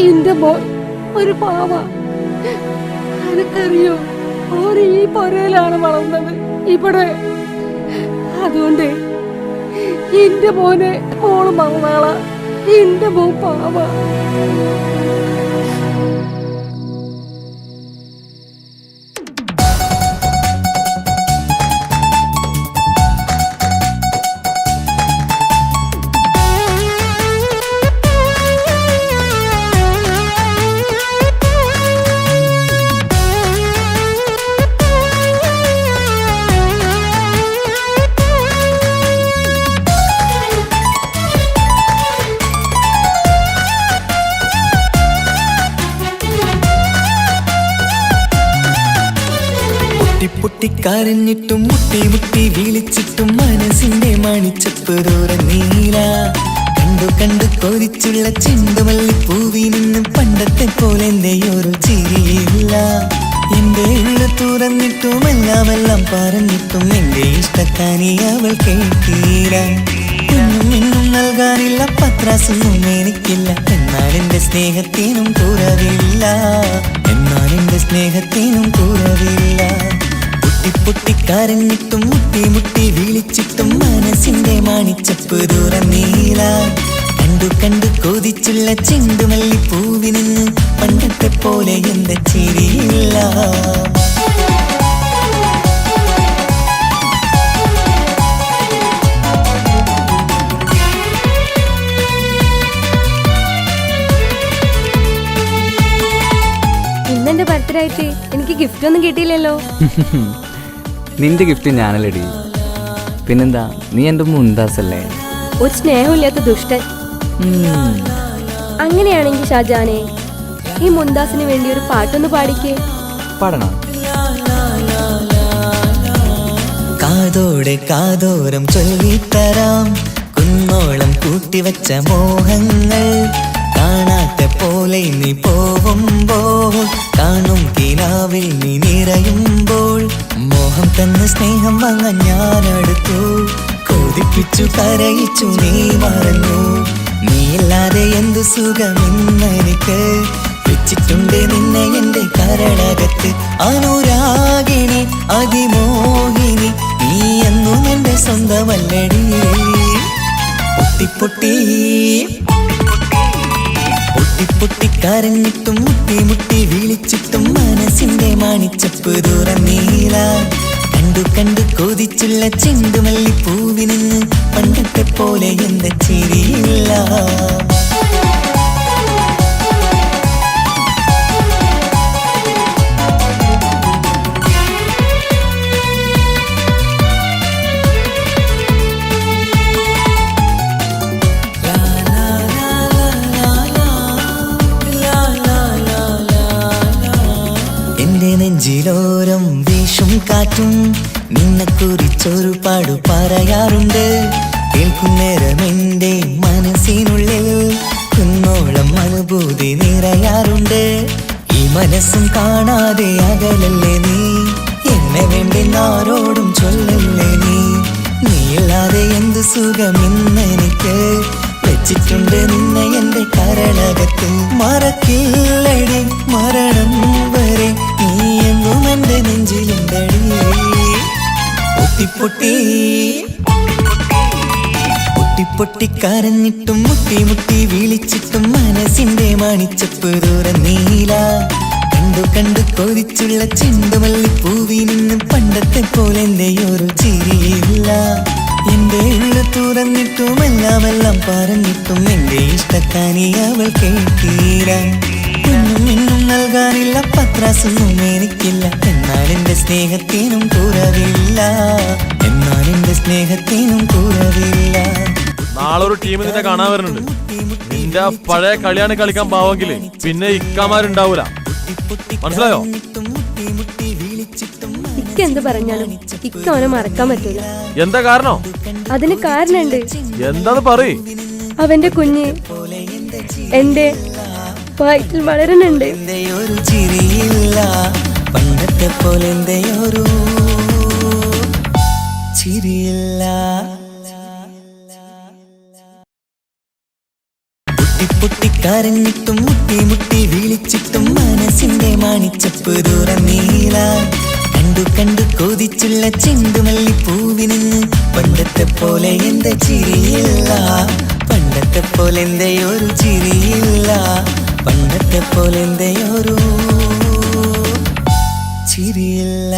എന്റെ മോൻ ഒരു പാവ. എനിക്കറിയോ ഓന് ഈ പൊരയിലാണ് വളർന്നത് ഇവിടെ. അതുകൊണ്ട് എന്റെ മോനെ മോള് മറന്നാളാ. എന്റെ മോൻ പാവ. പൊട്ടിക്കരഞ്ഞിട്ടും മുട്ടി മുട്ടി വിളിച്ചിട്ടും മനസ്സിന്റെ മണിച്ചപ്പ് തുറന്നീല. കണ്ടു കണ്ടു കൊതിച്ചുള്ള ചെണ്ടുമല്ലിപ്പൂവിന് പണ്ടത്തെ പോലെ എന്റെ ഒരു ചിരിയില്ല. എന്റെ ഉള്ള തുറന്നിട്ടും എല്ലാം പറഞ്ഞിട്ടും എന്റെ ഇഷ്ടക്കാനി അവൾ കേട്ടീര. എന്നും നൽകാനില്ല പത്രാസൊന്നും എനിക്കില്ല. എന്നാൽ എന്റെ സ്നേഹത്തിനും കുറവില്ല. പൊട്ടിക്കരഞ്ഞിട്ടും മുട്ടി മുട്ടി വിളിച്ചിട്ടും മനസ്സിന്റെ മാണിച്ചപ്പ് തുറന്നീല. കണ്ടു കണ്ടു കൊതിച്ചുള്ള ചെണ്ടുമല്ലിപ്പൂവിന് പണ്ടത്തെ പോലെ എന്റെ ചിരിയില്ല. ആയിട്ട് എനിക്ക് ഗിഫ്റ്റ് ഒന്നും കിട്ടിയില്ലല്ലോ. നിന്റെ ഗിഫ്റ്റ് ഞാനല്ലടി. പിന്നെന്താ, നീ എൻ്റെ മുന്താസല്ലേ? ഒരു സ്നേഹമില്ലാത്ത ദുഷ്ടൻ. അങ്ങനെയാണെങ്കിൽ ഷാജാനെ, ഈ മുന്താസിന് വേണ്ടി ഒരു പാട്ടൊന്ന് പാടിക്കേ. പാടണം. കാതോടെ കാതോരം ചൊല്ലിത്തരാം കുന്നോളം കൂട്ടിവച്ച മോഹങ്ങൾ. കാണാത്ത പോലെ നീ പോവുമ്പോൾ, കാണും കിനാവിൽ നീ നിറയുമ്പോൾ, മോഹം തന്ന സ്നേഹം വാങ്ങാൻ ഞാനടുത്തു. കൊതിപ്പിച്ചു കരയിച്ചു നീ മറന്നു. നീയില്ലാതെ എന്തു സുഖമെന്നെനിക്ക്. വെച്ചിട്ടുണ്ട് നിന്നെ എന്റെ കരളകത്ത്. അനുരാഗിണി അതിമോഹിനി, നീ എന്നും എന്റെ സ്വന്തമല്ലടി. പൊട്ടി പൊട്ടി കരഞ്ഞിട്ടും മുട്ടി മുട്ടി വിളിച്ചിട്ടും മനസ്സിന്റെ മാണിച്ചപ്പ് തുറന്നീല. കണ്ടു കണ്ടു കൊതിച്ചുള്ള ചെണ്ടുമല്ലിപ്പൂവിന് പണ്ടത്തെ പോലെ എന്റെ ചിരിയില്ല. നെഞ്ചിലോരം വീശും കാറ്റും നിന്നെ കുറിച്ചൊരു പാടു പറയാറുണ്ട്. കേൾക്കുന്നേരം എന്റെ മനസ്സിനുള്ളിൽ കുന്നോളം അനുഭൂതി നിറയാറുണ്ട്. ഈ മനസ്സും കാണാതെ അകലല്ലേ നീ, എന്നെ വേണ്ടെന്നാരോടും ചൊല്ലല്ലേ നീ. നീയില്ലാതെ എന്തു സുഖമെന്നെനിക്ക്. വെച്ചിട്ടുണ്ട് നിന്നെ എന്റെ കരളകത്ത്. മറക്കില്ലടി മരണം വരെ നീ എന്നും എന്റെ നെഞ്ചിലുണ്ടടി. പൊട്ടി പൊട്ടി കരഞ്ഞിട്ടും മുട്ടി മുട്ടി വിളിച്ചിട്ടും മനസ്സിന്റെ മാണിച്ചപ്പ് തുറന്നീല. കണ്ടു കണ്ടു കൊതിച്ചുള്ള ചെണ്ടുമല്ലിപ്പൂവിനും പണ്ടത്തെ പോലെ എന്റെ ഒരു ചിരിയില്ല. എന്റെ ഉള്ളു തുറന്നിട്ടും എല്ലാം പറഞ്ഞിട്ടും എന്റെ ഇഷ്ടക്കാനി അവൾ കേട്ടീര. ഒന്നും നൽകാനില്ല, പത്രാസൊന്നും എനിക്കില്ല. എന്നാൽ എന്റെ സ്നേഹത്തിനും കുറവില്ല. നാളെ ഒരു ടീം നിന്നെ കാണാൻ വരുന്നുണ്ട്. നിന്റെ പഴയ കളിയാണ് കളിക്കാൻ പാവെങ്കില് പിന്നെ ഇക്കാമാരുണ്ടാവൂല. മനസ്സിലായോ? ഇക്ക എന്ത് പറഞ്ഞാലും ഇക്ക അവനെ മറക്കാൻ പറ്റൂല. എന്താ കാരണം? അതിന് കാരണുണ്ട്. എന്താന്ന് പറയ്. അവന്റെ കുഞ്ഞ് എന്റെ വയറ്റിൽ വളരുന്നുണ്ട്. പണ്ടത്തെ പോലെ ഒരു ചിരിയില്ല. പൊട്ടി കരഞ്ഞിട്ടും മുട്ടി മുട്ടി വിളിച്ചിട്ടും മനസ്സിന്റെ മാണിച്ചപ്പ് തുറന്നീല. കണ്ടു കണ്ടു കൊതിച്ചുള്ള ചെണ്ടുമല്ലിപ്പൂവിന് പണ്ടത്തെ പോലെ എന്റെ ചിരിയില്ല. പണ്ടത്തെ പോലെ എന്റെ ഒരു ചിരിയില്ല. പണ്ടത്തെ പോലെ എന്റെ ഒരു ചിരിയില്ല.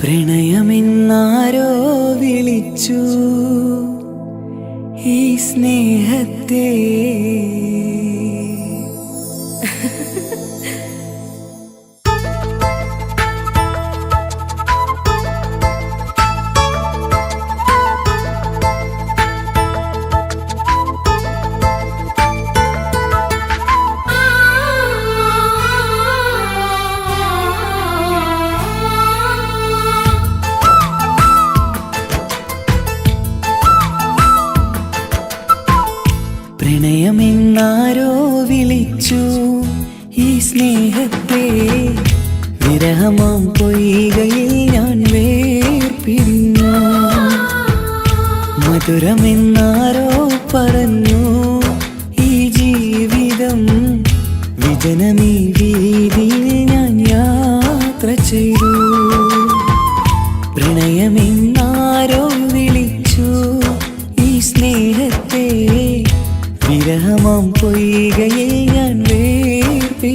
പ്രണയമെന്നാരോ വിളിച്ചു ഈ സ്നേഹത്തെ. പ്രണയമെന്നാരോ വിളിച്ചു ഈ സ്നേഹത്തെ. വിരഹമാം പൊയ്കയിൽ ഞാൻ വേർപിരിഞ്ഞു. മധുരമെന്നാരോ പറഞ്ഞു ഈ ജീവിതം. വിജനമീ വീതിയിൽ ഞാൻ യാത്ര ചെയ്തു. പ്രണയമെന്നാരോ വിളിച്ചു ഈ സ്നേഹത്തെ. വിരഹമാം പൊയ്കയിൽ ഞാൻ വേർപിരിഞ്ഞു.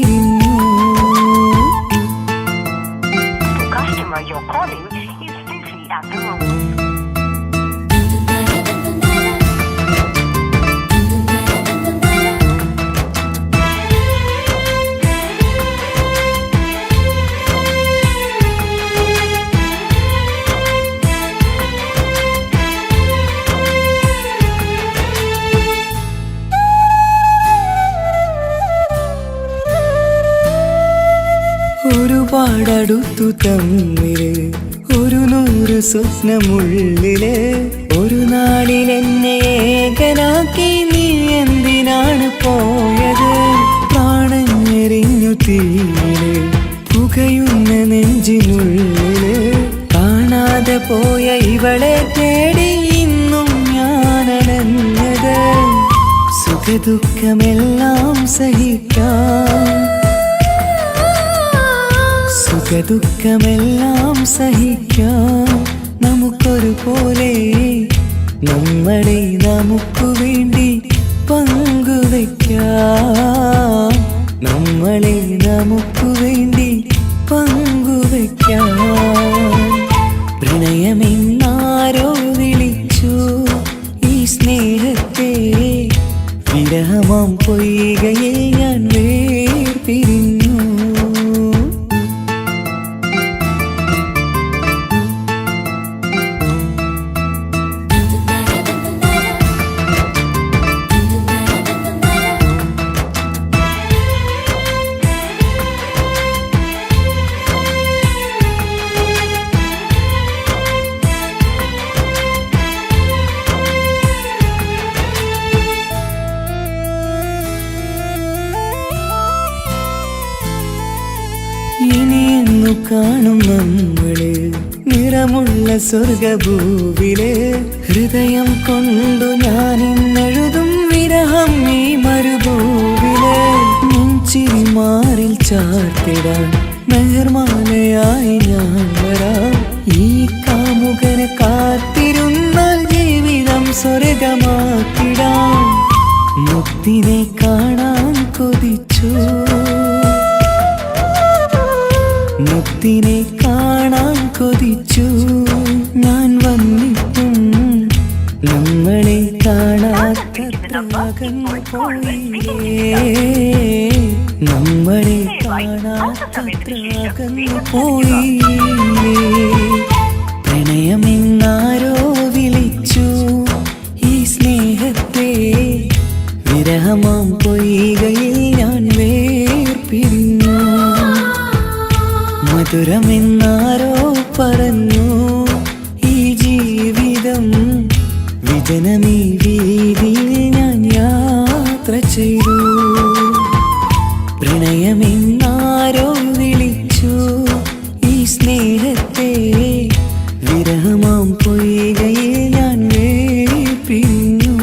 ഒരുപാടടുത്തു തമ്മില് ഒരു 100 സ്വപ്നമുള്ളില് ഒരു നാളിൽ എന്നെ ഏകനാക്കി നീ എന്തിനാണ് പോയത് പ്രാണഞ്ഞെറിഞ്ഞു തീയില് പുകയുന്ന നെഞ്ചിനുള്ളില് കാണാതെ പോയ ഇവളെ തേടി ഇന്നും ഞാനടഞ്ഞത് സുഖദുഃഖമെല്ലാം സഹിക്കാം സുഖദുഃഖമെല്ലാം സഹിക്കാം നമുക്കൊരുപോലെ നമ്മളെ നമുക്കു വേണ്ടി പങ്കുവയ്ക്കാം നമ്മളെ നമുക്കു വേണ്ടി പങ്കുവയ്ക്കാം പ്രണയമെന്നാരോ വിളിച്ചു ഈ സ്നേഹത്തെ വിരഹമാം പൊയ്കയിൽ ഞാൻ വേർപിരിഞ്ഞു ഇനിയെന്നു കാണും നമ്മള് നിറമുള്ള സ്വർഗഭൂവില് ഹൃദയം കൊണ്ടു ഞാൻ ഇന്നെഴുതും വിരഹം ഈ മരുഭൂവില് നെഞ്ചിരി മാറിൽ ചാർത്തിടാൻ മെഹർമാലയായി ഞാൻ വരാം ഈ കാമുകനെ കാത്തിരുന്നാൽ ജീവിതം സ്വർഗമാക്കിടാം മുത്തിനെ കാണാൻ കൊതിച്ചു മുത്തിനെ കാണാൻ കൊതിച്ചു ഞാൻ വന്നിട്ടും നമ്മളെ കാണാത്തത്ര അകന്നു പോയില്ലേ നമ്മളെ കാണാത്തത്ര അകന്നു പോയില്ലേ പ്രണയമെന്നാരോ വിളിച്ചു ഈ സ്നേഹത്തെ വിരഹമാം പൊയ്കയിൽ ഞാൻ വേർപിരിഞ്ഞു മധുരമെന്നാരോ പറഞ്ഞു ഈ ജീവിതം വിജനമീ വീതിയിൽ ഞാൻ യാത്ര ചെയ്തു പ്രണയമെന്നാരോ വിളിച്ചു ഈ സ്നേഹത്തെ വിരഹമാം പൊയ്കയിൽ ഞാൻ വേർപിരിഞ്ഞു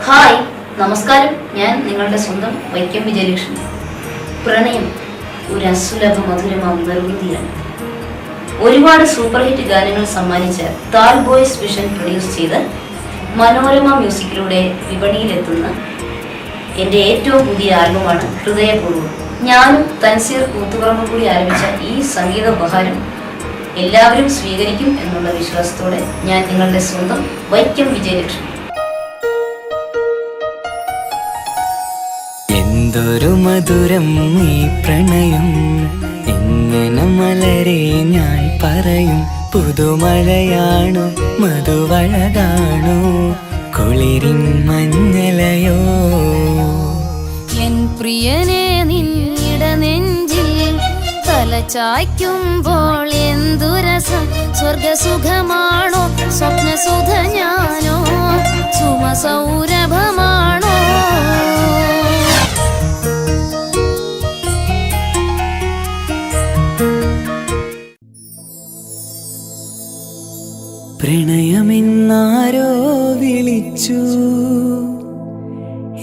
ഹായ് നമസ്കാരം, ഞാൻ നിങ്ങളുടെ സ്വന്തം വൈക്കം വിജയലക്ഷ്മി. പ്രണയം ഒരു അസുലഭ മധുരമാം നിർവൃതിയാണ്. ഒരുപാട് സൂപ്പർ ഹിറ്റ് ഗാനങ്ങൾ സമ്മാനിച്ച താൽ ബോയ്സ് വിഷൻ പ്രൊഡ്യൂസ് ചെയ്ത് മനോരമ മ്യൂസിക്കിലൂടെ വിപണിയിലെത്തുന്ന എൻ്റെ ഏറ്റവും പുതിയ ആൽബമാണ് ഹൃദയപൂർവ്വം. ഞാനും തൻസീർ കൂത്തുപറമ്പും കൂടി ആരംഭിച്ച ഈ സംഗീത ഉപഹാരം എല്ലാവരും സ്വീകരിക്കും എന്നുള്ള വിശ്വാസത്തോടെ ഞാൻ നിങ്ങളുടെ സ്വന്തം വൈക്കം വിജയലക്ഷ്മി. എന്തൊരു മധുരം ഈ പ്രണയം എങ്ങനെ മലരെ ഞാൻ പറയും പുതുമഴയാണോ മധുവഴകാണോ കുളിരിൻ മഞ്ഞലയോ എൻ പ്രിയനെ നിന്നിട നെഞ്ചിൽ തലചായ്ക്കുമ്പോൾ എന്തുരസം സ്വർഗസുഖമാണോ സ്വപ്നസുധ ഞാനോ സുമസൗരഭമാണോ പ്രണയമെന്നാരോ വിളിച്ചു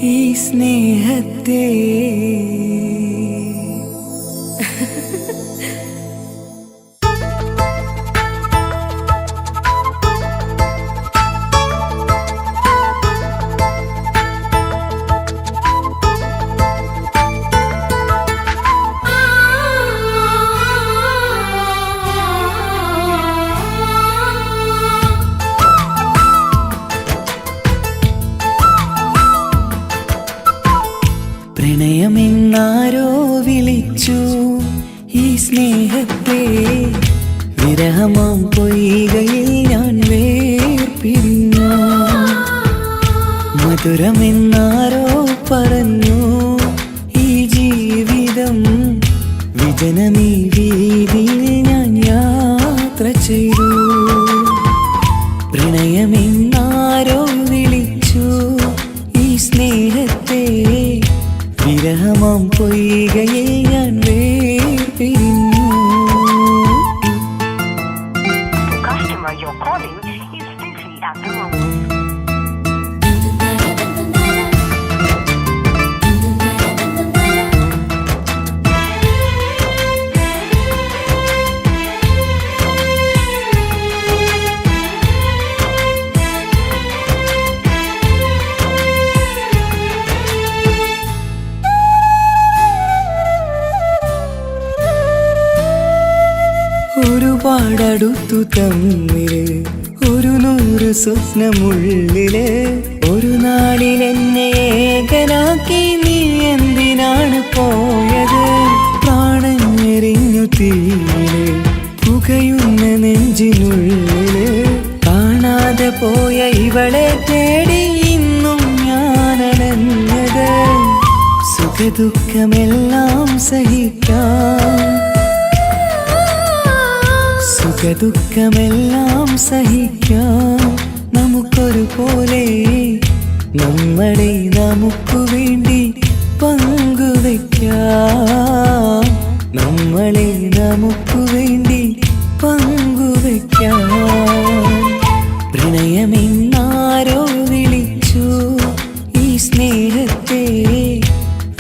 ഈ സ്നേഹത്തെ പൊയ്കയിൽ ഞാൻ വേർപിരിഞ്ഞു. മധുരമെന്നാരോ പറഞ്ഞു ഈ ജീവിതം വിജനമീ വീതിയിൽ ഞാൻ യാത്ര ചെയ്തു. പ്രണയമെന്നാരോ വിളിച്ചു ഈ സ്നേഹത്തെ വിരഹമാം പൊയ്കയിൽ ഞാൻ വേർപിരിഞ്ഞു. ഒരുപാടടുത്തു തമ്മില് 100 സ്വപ്നമുള്ളില്. ഒരു നാളിൽ എന്നെ ഏകനാക്കി നീ എന്തിനാണ് പോയത്? പ്രാണഞ്ഞെറിഞ്ഞു തീയില് പുകയുന്ന നെഞ്ചിനുള്ളില്. കാണാതെ പോയ ഇവളെ തേടി ഇന്നും ഞാനലഞ്ഞത്. സുഖദുഃഖമെല്ലാം സഹിക്കാം, സുഖദുഃഖമെല്ലാം സഹിക്കാം നമുക്കൊരുപോലെ. നമ്മളെ നമുക്കു വേണ്ടി പങ്കുവയ്ക്കാം, നമ്മളെ നമുക്കു വേണ്ടി പങ്കുവയ്ക്കാം. പ്രണയമെന്നാരോ വിളിച്ചു ഈ സ്നേഹത്തെ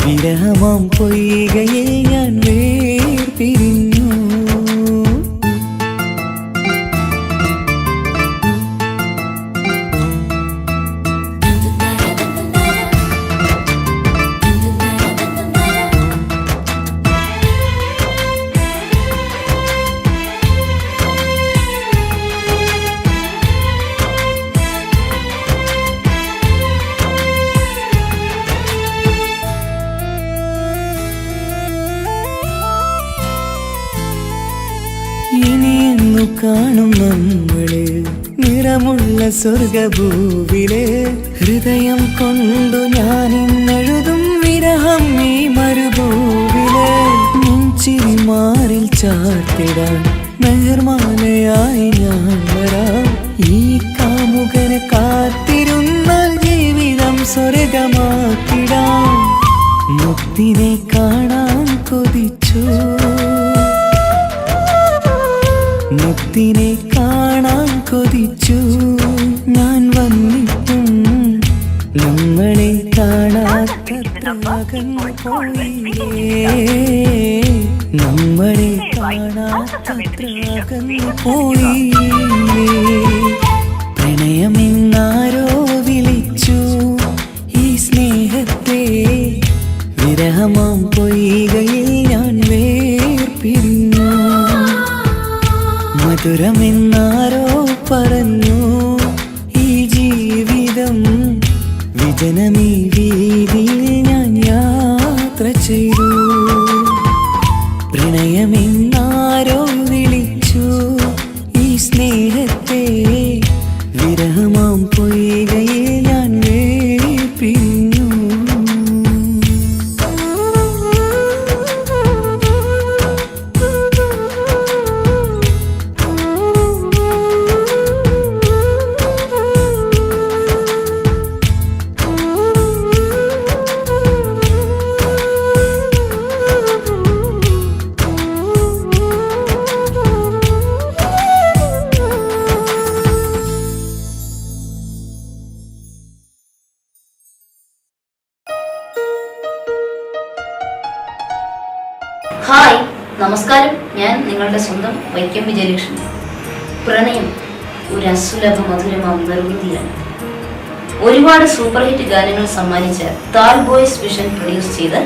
വിരഹമാം പൊയ്കയിൽ ഞാൻ വേർപിരിഞ്ഞു. ഇനിയെന്നു കാണും നമ്മള് നിറമുള്ള സ്വർഗഭൂവില്. ഹൃദയം കൊണ്ടു ഞാനിന്നെഴുതും വിരഹം ഈ മരുഭൂവില്. നെഞ്ചിരി മാറിൽ ചാർത്തിടാൻ മെഹർമാലയായി ഞാൻ വരാം. ഈ കാമുകനെ കാത്തിരുന്നാൽ ജീവിതം സ്വർഗമാക്കിടാം. മുക്തിനെ കാണാൻ കൊതിച്ചു, മുക്തിനെ കാണാൻ കൊതിച്ചു. ഞാൻ വന്നിട്ടും നമ്മളെ കാണാത്തത്ര അകന്നു പോയില്ലേ, നമ്മളെ കാണാത്തത്ര അകന്നു പോയില്ലേ. പ്രണയമെന്നാരോ വിളിച്ചു ഈ സ്നേഹത്തെ വിരഹമാം പൊയ്കയിൽ ഞാൻ വേർപിരിഞ്ഞു. മധുരമെന്നാരോ പറഞ്ഞു ഈ ജീവിതം വിജനമീ വീതിയിൽ ഞാൻ യാത്ര ചെയ്തു. പ്രണയമെന്നാരോ വിളിച്ചു ഈ സ്നേഹത്തെ വിരഹമാം പൊയ്കയിൽ ഞാൻ വേർപിരിഞ്ഞു. ഹായ്, നമസ്കാരം. ഞാൻ നിങ്ങളുടെ സ്വന്തം വൈക്കം വിജയലക്ഷ്മി. പ്രണയം ഒരു അസുലഭ മധുരമാം നിർവൃതിയാണ്. ഒരുപാട് സൂപ്പർ ഹിറ്റ് ഗാനങ്ങൾ സമ്മാനിച്ച താൽ ബോയ്സ് വിഷൻ പ്രൊഡ്യൂസ് ചെയ്ത്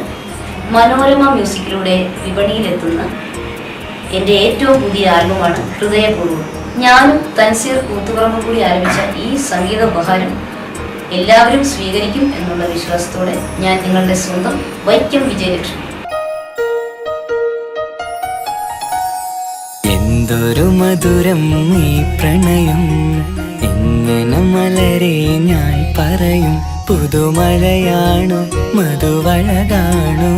മനോരമ മ്യൂസിക്കിലൂടെ വിപണിയിലെത്തുന്ന എൻ്റെ ഏറ്റവും പുതിയ ആൽബമാണ് ഹൃദയപൂർവ്വം. ഞാനും തൻസീർ കൂത്തുപറമ്പും കൂടി ആരംഭിച്ച ഈ സംഗീത ഉപഹാരം എല്ലാവരും സ്വീകരിക്കും എന്നുള്ള വിശ്വാസത്തോടെ ഞാൻ നിങ്ങളുടെ സ്വന്തം വൈക്കം വിജയലക്ഷ്മി. എന്തൊരു മധുരം ഈ പ്രണയം, എങ്ങനെ മലരെ ഞാൻ പറയും. പുതുമഴയാണോ മധുവഴകാണോ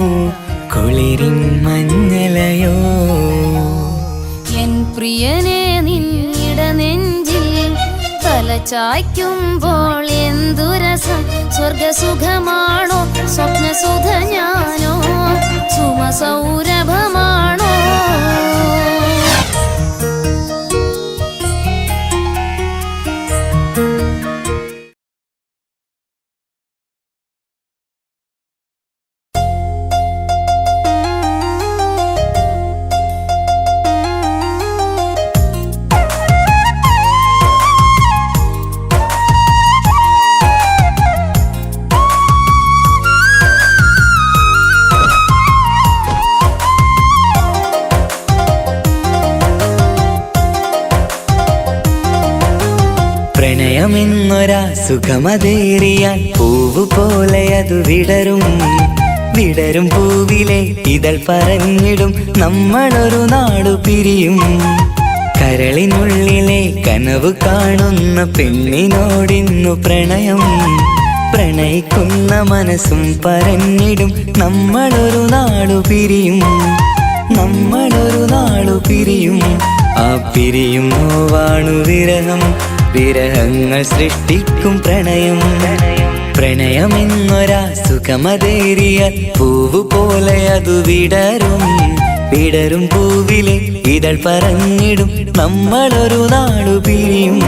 കുളിരിൻ മഞ്ഞലയോ. എൻ പ്രിയനെ നിന്നിട നെഞ്ചിൽ തലചായ്ക്കുമ്പോൾ എന്തു രസം. സ്വർഗസുഖമാണോ സ്വപ്നസുധ ഞാനോ സുമസൗരഭമാണോ. പ്രണയമെന്നൊരാ സുഖമതേറിയാൽ പൂവ് പോലെ അത് വിടരും. വിടരും പൂവിലെ ഇതൾ പറഞ്ഞിടും നമ്മളൊരു നാടു പിരിയും. കരളിനുള്ളിലെ കനവ് കാണുന്ന പെണ്ണിനോടിന്നു പ്രണയം. പ്രണയിക്കുന്ന മനസ്സും പറഞ്ഞിടും നമ്മളൊരു നാടു പിരിയും. നമ്മളൊരു നാടു പിരിയും. ആ പിരിയും നോവാണു വിരഹം. വിരഹങ്ങൾ സൃഷ്ടിക്കും പ്രണയം. പ്രണയമെന്നൊരാ സുഖമതേറിയ പൂവ് പോലെ അതു വിടരും. വിടരും പൂവിലെ ഇതൾ പറഞ്ഞിടും നമ്മളൊരു നാടു പിരിയും.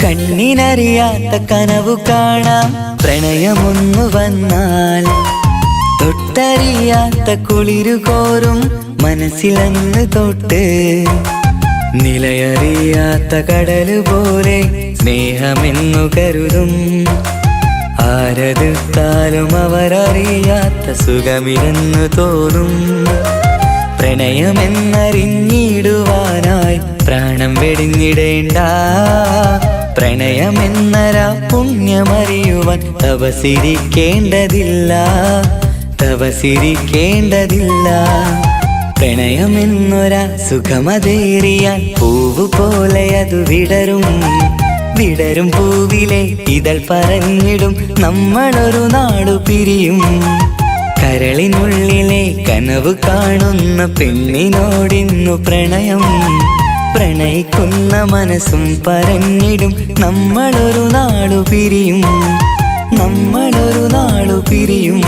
കണ്ണിനറിയാത്ത കനവു കാണാം പ്രണയമൊന്നു വന്നാൽ. തൊട്ടറിയാത്ത കുളിരു കോരും മനസ്സിലന്ന് തൊട്ട്. നിലയറിയാത്ത കടല് പോലെ സ്നേഹമെന്നു കരുതും. ആരെടുത്താലും അവരറിയാത്ത സുഖമില്ലെന്നു തോന്നും. പ്രണയമെന്നറിഞ്ഞിടുവാനായി പ്രാണം വെടിഞ്ഞിടേണ്ട. പ്രണയമെന്നരാ പുണ്യമറിയുവാൻ തപസിരിക്കേണ്ടതില്ല. തപസിരിക്കേണ്ടതില്ല. പ്രണയമെന്നൊരാ സുഖമതേറിയാൽ പൂവ് പോലെ അത് വിടരും. വിടരും പൂവിലെ ഇതൾ പറഞ്ഞിടും നമ്മളൊരു നാടു പിരിയും. കരളിനുള്ളിലെ കനവ് കാണുന്ന പെണ്ണിനോടിന്നു പ്രണയം. പ്രണയിക്കുന്ന മനസ്സും പറഞ്ഞിടും നമ്മളൊരു നാടു പിരിയും. നമ്മളൊരു നാടു പിരിയും.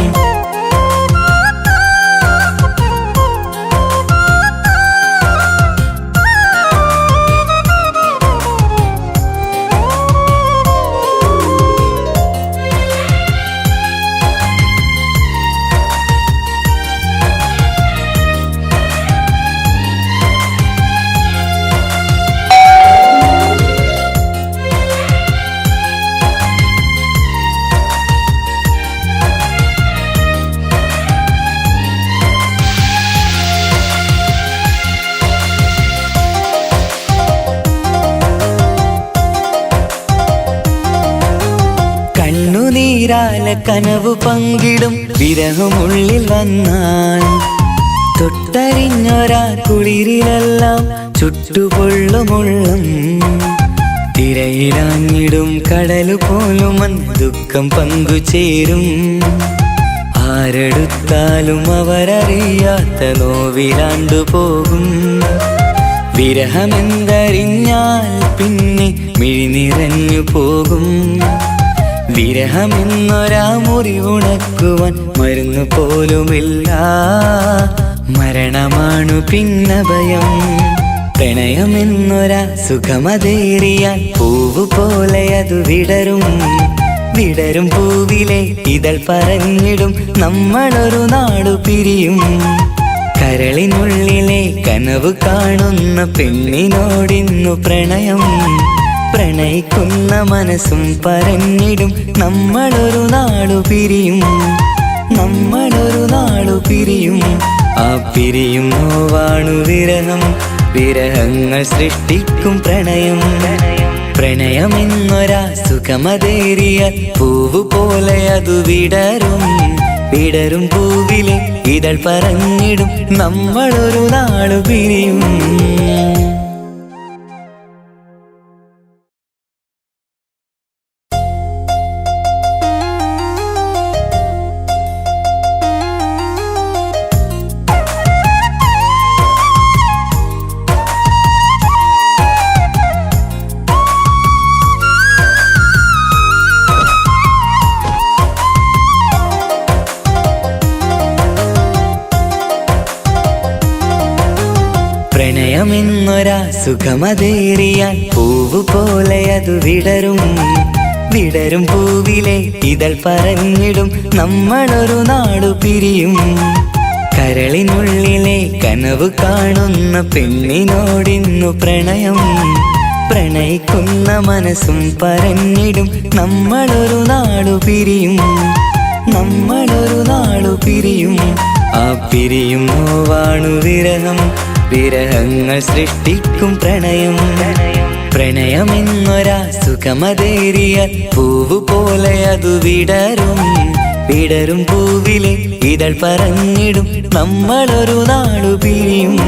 കണ്ണുനീരാല കനവു പങ്കിടും വിരഹമുള്ളിൽ വന്നാൽ. തൊട്ടറിഞ്ഞൊരാ കുളിരിലെല്ലാം ചുട്ടുപൊള്ളുമുള്ളം. തിരയിലാഞ്ഞിടും കടലു പോലും ദുഃഖം പങ്കുചേരും. ആരെടുത്താലും അവരറിയാത്ത നോവിലാണ്ടു പോകും. വിരഹമെന്തറിഞ്ഞാൽ പിന്നെ മിഴിനിറഞ്ഞു പോകും. വിരഹമെന്നൊരാ മുറിവുണക്കുവാൻ മരുന്ന് പോലുമില്ല. മരണമാണു പിന്നെ ഭയം. പ്രണയമെന്നൊരാ സുഖമതേറിയാൽ പൂവ് പോലെ അത് വിടരും. വിടരും പൂവിലെ ഇതൾ പറഞ്ഞിടും നമ്മളൊരു നാടു പിരിയും. കരളിനുള്ളിലെ കനവ് കാണുന്ന പെണ്ണിനോടിന്നു പ്രണയം. പ്രണയിക്കുന്ന മനസ്സും പറഞ്ഞിടും നമ്മളൊരു നാടു പിരിയും. നമ്മളൊരു നാടു പിരിയും. ആ പിരിയും നോവാണു വിരഹം. വിരഹങ്ങൾ സൃഷ്ടിക്കും പ്രണയം. പ്രണയമെന്നൊരാ സുഖമതേറിയ പൂവ് പോലെ അതു വിടരും. വിടരും പൂവിലെ ഇതൾ പറഞ്ഞിടും നമ്മളൊരു നാളു പിരിയും. പ്രണയമെന്നൊരാ സുഖമതേറിയാൽ പൂവ് പോലെ അതു വിടരും. വിടരും പൂവിലെ ഇതൾ പറഞ്ഞിടും നമ്മളൊരു നാടു പിരിയും. കരളിനുള്ളിലെ കനവ് കാണുന്ന പെണ്ണിനോടിന്നു പ്രണയം. പ്രണയിക്കുന്ന മനസ്സും പറഞ്ഞിടും നമ്മളൊരു നാടു പിരിയും. നമ്മളൊരു നാടു പിരിയും. ആ പിരിയും നോവാണു വിരഹം. വിരഹങ്ങൾ സൃഷ്ടിക്കും പ്രണയം. പ്രണയമെന്നൊരാ സുഖമതേറിയ പൂവ് പോലെ അതു വിടരും. വിടരും പൂവിലെ ഇതൾ പറഞ്ഞിടും നമ്മളൊരു നാടു പിരിയും.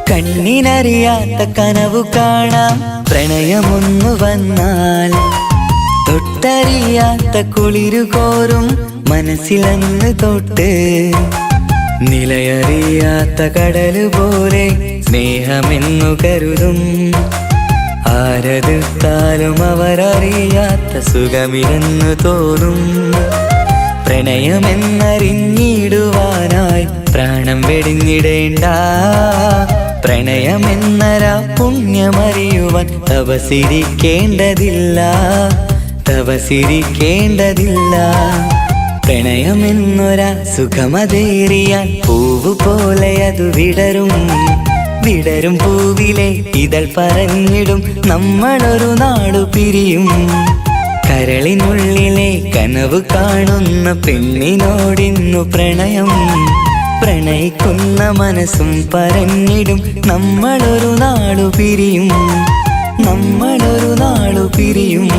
കണ്ണിനറിയാത്ത കനവു കാണാം പ്രണയമൊന്നു വന്നാൽ. തൊട്ടറിയാത്ത കുളിരു കോരും മനസ്സിലന്ന് തൊട്ട്. നിലയറിയാത്ത കടല് പോലെ സ്നേഹമെന്നു കരുതും. ആരെടുത്താലും അവരറിയാത്ത സുഖമില്ലെന്നു തോന്നും. പ്രണയമെന്നറിഞ്ഞിടുവാനായി പ്രാണം വെടിഞ്ഞിടേണ്ട. പ്രണയമെന്നരാ പുണ്യമറിയുവാൻ തപസിരിക്കേണ്ടതില്ല. തപസിരിക്കേണ്ടതില്ല. പ്രണയമെന്നൊരാ സുഖമതേറിയാൽ പൂവ് പോലെ അതു വിടരും. വിടരും പൂവിലെ ഇതൾ പറഞ്ഞിടും നമ്മളൊരു നാടു പിരിയും. കരളിനുള്ളിലെ കനവ് കാണുന്ന പെണ്ണിനോടിന്നു പ്രണയം. പ്രണയിക്കുന്ന മനസ്സും പറഞ്ഞിടും നമ്മളൊരു നാടു പിരിയും. നമ്മളൊരു നാടു പിരിയും.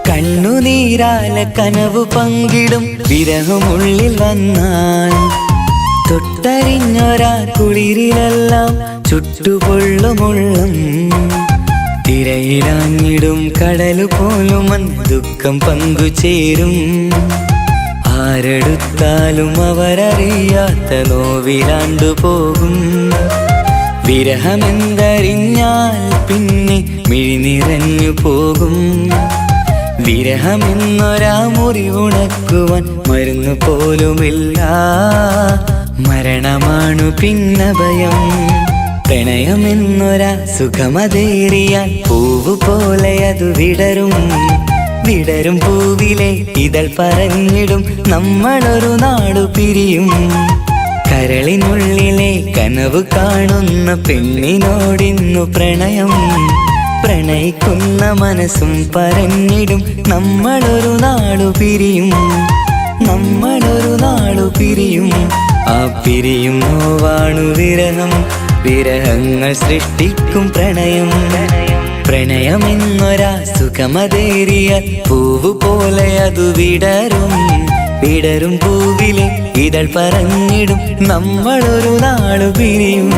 കണ്ണുനീരാല കനവു പങ്കിടും വിരഹമുള്ളിൽ വന്നാൽ. തൊട്ടറിഞ്ഞൊരാ കുളിരിലെല്ലാം ചുട്ടുപൊള്ളുമുള്ളം. തിരയിലാഞ്ഞിടും കടലു പോലും ദുഃഖം പങ്കുചേരും. ആരെടുത്താലും അവരറിയാത്ത നോവിലാണ്ടു പോകും. വിരഹമെന്തറിഞ്ഞാൽ പിന്നെ മിഴിനിറഞ്ഞു പോകും. വിരഹമെന്നൊരാ മുറിവുണക്കുവാൻ മരുന്ന് പോലുമില്ല. മരണമാണു പിന്നഭയം. പ്രണയമെന്നൊരാ സുഖമതേറിയാൽ പൂവ് പോലെ അത് വിടരും. വിടരും പൂവിലെ ഇതൾ പറഞ്ഞിടും നമ്മളൊരു നാടു പിരിയും. കരളിനുള്ളിലെ കനവ് കാണുന്ന പെണ്ണിനോടിന്നു പ്രണയം. പ്രണയിക്കുന്ന മനസ്സും പറഞ്ഞിടും നമ്മളൊരു നാടു പിരിയും. നമ്മളൊരു നാടു പിരിയും. ആ പിരിയും നോവാണു വിരഹം. വിരഹങ്ങൾ സൃഷ്ടിക്കും പ്രണയം. പ്രണയമെന്നൊരാ സുഖമതേറിയ പൂവ് പോലെ അതു വിടരും. വിടരും പൂവിലെ ഇതൾ പറഞ്ഞിടും നമ്മളൊരു നാളു പിരിയും.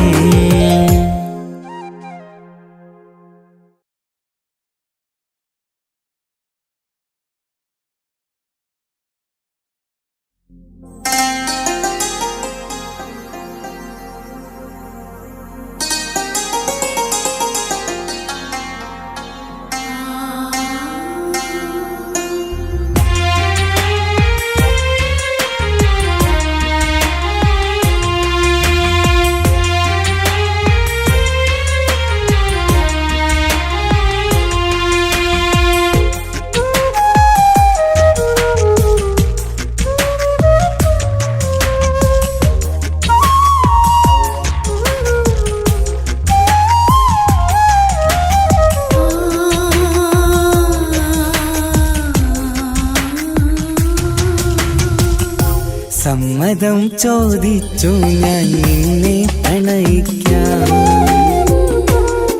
സമ്മതം ചോദിച്ചു ഞാൻ നിന്നെ പ്രണയിക്കാം.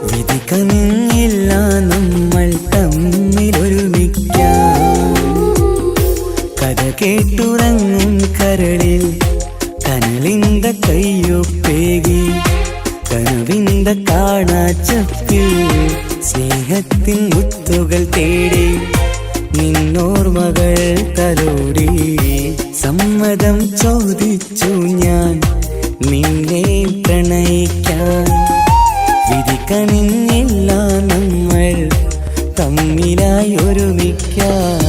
വിധി കനിഞ്ഞില്ല നമ്മൾ തമ്മിലൊരുമിക്കാം. കഥ കേട്ടുറങ്ങും കരളിൽ കനലിന്ത കയ്യൊപ്പേകി. കനവിന്ത കാണാച്ചപ്പിൽ സ്നേഹത്തിൻ മുത്തുകൾ തേടി. നിന്നോർമകൾ തലോടി. സമ്മതം ചോദിച്ചു ഞാൻ നിന്നെ പ്രണയിക്കാൻ. വിധി കനിഞ്ഞില്ല നമ്മൾ തമ്മിലായി ഒരുമിക്കാം.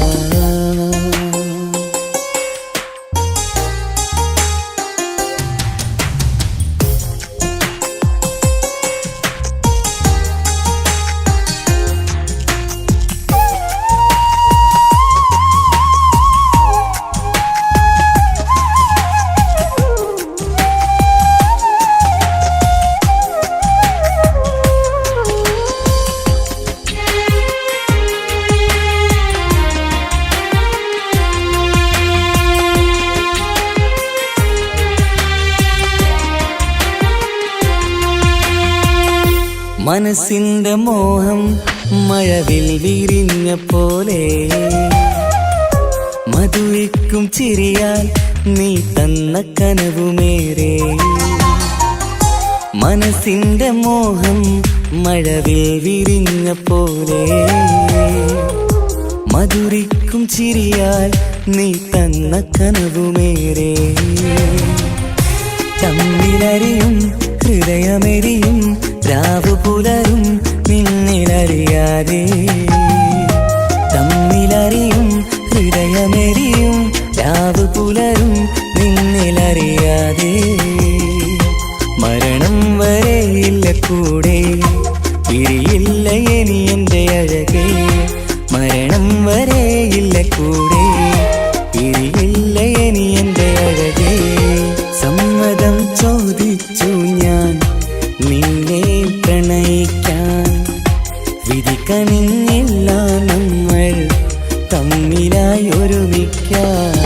മനസ്സിന്റെ മോഹം മഴവിൽ വിരിഞ്ഞ പോലെ. മധുരിക്കും ചിരിയാൽ നീ തന്ന കനവുമേറെ. മനസ്സിന്റെ മോഹം മഴവിൽ വിരിഞ്ഞ പോലെ. മധുരിക്കും ചിരിയാൽ നീ തന്ന കനവുമേറെ. തമ്മിലറിയും ഹൃദയമെരിയും രാവു പുലരും നിന്നിലറിയാതെ. തമ്മിലറിയും ഹൃദയമെരിയും രാവു പുലരും നിന്നിലറിയാതെ. മരണം വരെയില്ല കൂടെ പിരിയില്ല ഇനി എൻ്റെ അഴകേ. മരണം വരെയില്ല കൂടെ പിരിയില്ല ഇനി എൻ്റെ അഴകേ. സമ്മതം ചോദിച്ചു ഞാൻ നിന്നെ പ്രണയിക്കാൻ. വിധി കനിഞ്ഞില്ല നമ്മൾ തമ്മിലായി ഒരുമിക്കാം.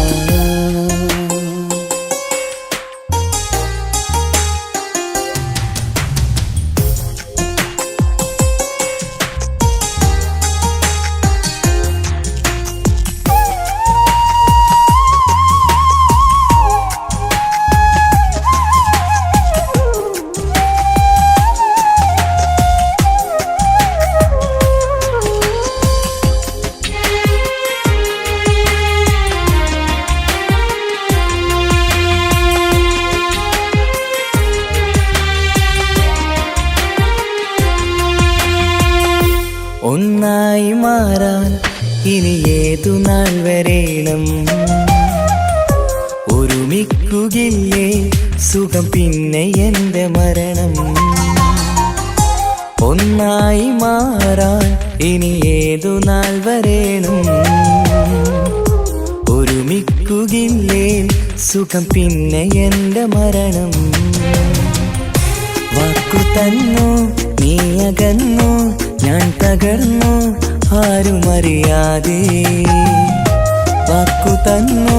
ഒന്നായി മാറാൻ ഇനി ഏതു നാൾ വരേണം ഒരുമിക്കുകയില്ലേ സുഖം പിന്നെ എന്റെ മരണം ഒന്നായി മാറാൻ ഇനി ഏതു നാൾ വരേണം ഒരുമിക്കുകയില്ലേ സുഖം പിന്നെ എന്റെ മരണം വാക്കു തന്നു നീ അകന്നു ഞാൻ തകർന്നു ആരുമറിയാതെ വാക്കു തന്നു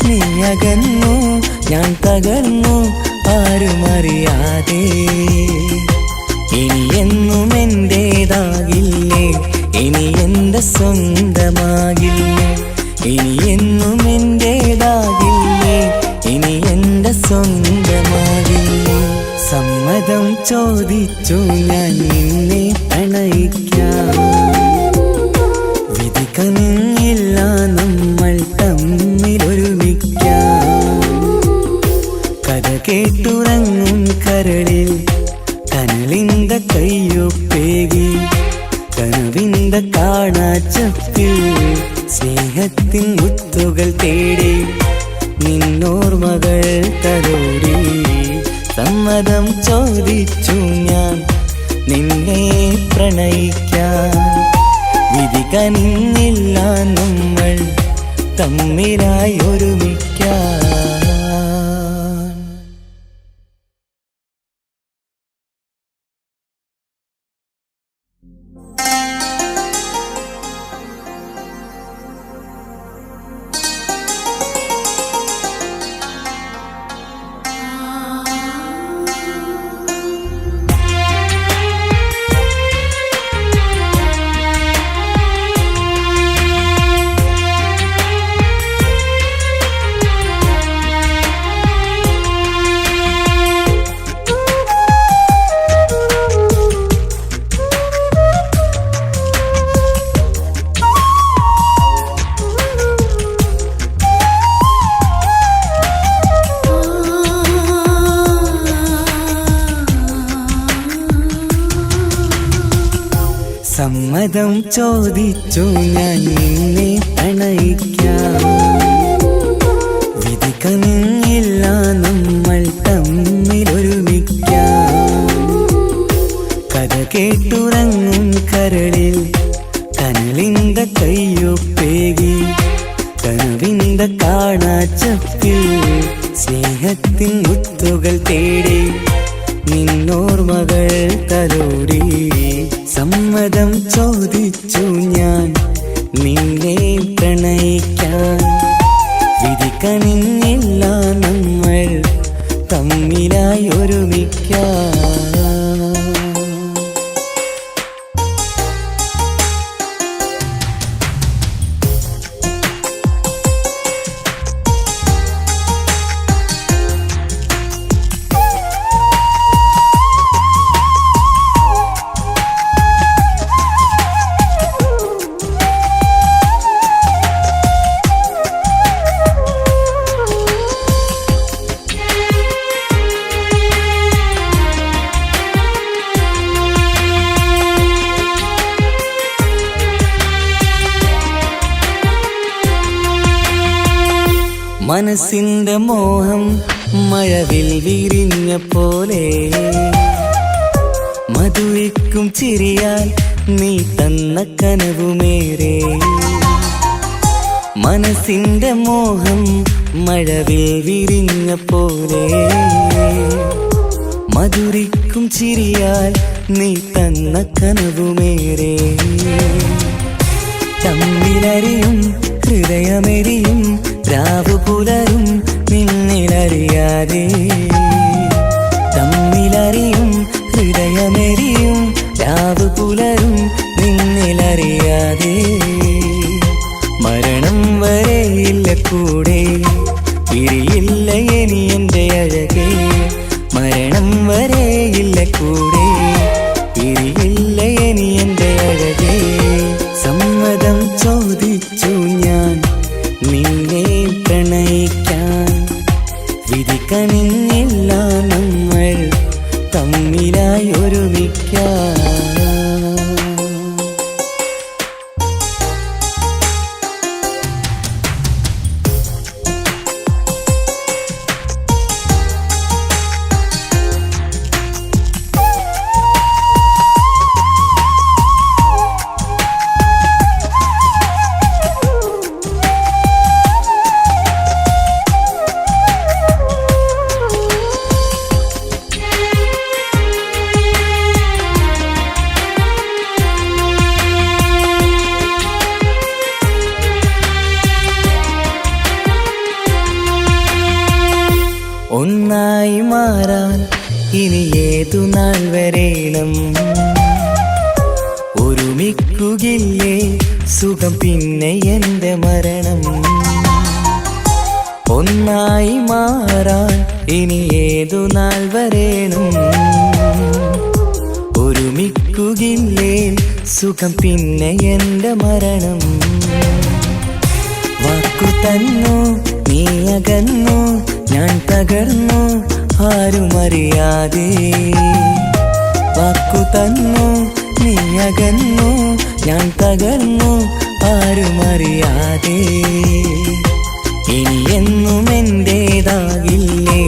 നീ അകന്നു ഞാൻ തകർന്നു ആരുമറിയാതെ ഇനി എന്നും എന്റേതാകില്ലേ ഇനി എന്റെ സ്വന്തമാകില്ലേ ഇനി എന്നും എന്റേതാകില്ലേ ഇനി എന്റെ സ്വന്തമാകില്ലേ സമ്മതം ചോദിച്ചു ഞാൻ നിന്നെ പ്രണയിക്കാം വിധി കനിഞ്ഞില്ല നമ്മൾ തമ്മിലൊരുമിക്കാം കഥ കേട്ടുറങ്ങും കരളിൽ കനലിന്ത കയ്യൊപ്പേകി കനവിന്ത കാണാച്ചപ്പിൽ സ്നേഹത്തിൻ മുത്തുകൾ തേടി നിന്നോർമകൾ തലോടി സമ്മതം ചോദിച്ചു ഞാൻ നിന്നെ പ്രണയിക്കാൻ വിധി കനിഞ്ഞില്ല നമ്മൾ തമ്മിലായി ഒരുമിക്കാൻ സമ്മതം ചോദിച്ചു ഞാൻ നിന്നെ പ്രണയിക്കാം വിധി കനിഞ്ഞില്ല നമ്മൾ തമ്മിലൊരുമിക്കാം കഥ കേട്ടുറങ്ങും കരളിൽ കനലിന്ത കയ്യൊപ്പേകി കനവിന്ത കാണാച്ചപ്പിൽ സ്നേഹത്തിൻ മുത്തുകൾ തേടി നിന്നോർമകൾ തലോടി സമ്മതം ചോദിച്ചു ഞാൻ നിന്നെ പ്രണയിക്കാൻ വിധി കനിഞ്ഞില്ല നമ്മൾ തമ്മിലായി ഒരുമിക്കാൻ മനസ്സിന്റെ മോഹം മഴവിൽ വിരിഞ്ഞ പോലെ മധുരിക്കും ചിരിയാൽ നീ തന്ന കനവുമേറെ മനസ്സിന്റെ മോഹം മഴവിൽ വിരിഞ്ഞ പോലെ മധുരിക്കും ചിരിയാൽ നീ തന്ന കനവുമേറെ തമ്മിലറിയും ഹൃദയമെരിയും രാവു പുലരും നിന്നിലറിയാതെ തമ്മിലറിയും ഹൃദയമെരിയും രാവു പുലരും നിന്നിലറിയാതെ മരണം വരെയില്ല കൂടെ പിരിയില്ല ഇനി എൻ്റെ അഴകേ മരണം വരെയില്ല കൂടെ പിരിയില്ല ഇനി എൻ്റെ അഴകേ സമ്മതം ചോദിച്ചു ഞാൻ നിന്നെ പ്രണയിക്കാൻ വിധി കനിഞ്ഞില്ല നമ്മൾ തമ്മിലായി ഒരുമിക്കാൻ ഇനി ഏതു നാൾ വരേണം ഒരുമിക്കുകയില്ലേ സുഖം പിന്നെ എന്റെ മരണം ഒന്നായി മാറാൻ ഇനി ഏതു നാൾ വരേണം ഒരുമിക്കുകയില്ലേ സുഖം പിന്നെ എന്റെ മരണം വാക്കു തന്നു നീ അകന്നു ഞാൻ തകർന്നു ആരുമറിയാതെ വാക്കു തന്നു നീ അകന്നു ഞാൻ തകർന്നു ആരുമറിയാതെ ഇനി എന്നും എന്റേതാകില്ലേ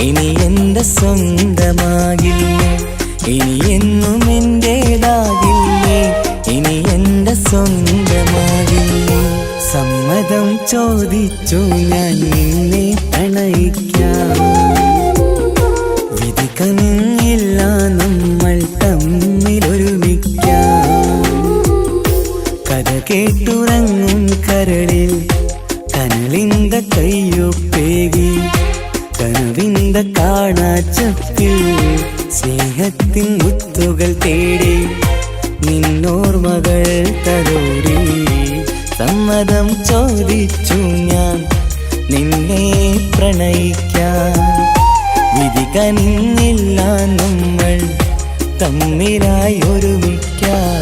ഇനി എന്റെ സ്വന്തമാകില്ലേ ഇനി എന്നും എന്റേതാകില്ലേ ഇനി എന്റെ സ്വന്തമാകില്ലേ സമ്മതം ചോദിച്ചു ഞാൻ നിന്നെ പ്രണയിക്കാം വിധി കനിഞ്ഞില്ല നമ്മൾ തമ്മിലൊരുമിക്കാം കഥ കേട്ടുറങ്ങും കരളിൽ കനലിന്ത കയ്യൊപ്പേകി കനവിന്ത കാണാച്ചപ്പിൽ സ്നേഹത്തിൻ മുത്തുകൾ തേടി നിന്നോർമകൾ തലോടി സമ്മതം ചോദിച്ചു ഞാൻ നിന്നെ പ്രണയിക്കാൻ വിധി കനിഞ്ഞില്ല നമ്മൾ തമ്മിലായി ഒരുമിക്കാൻ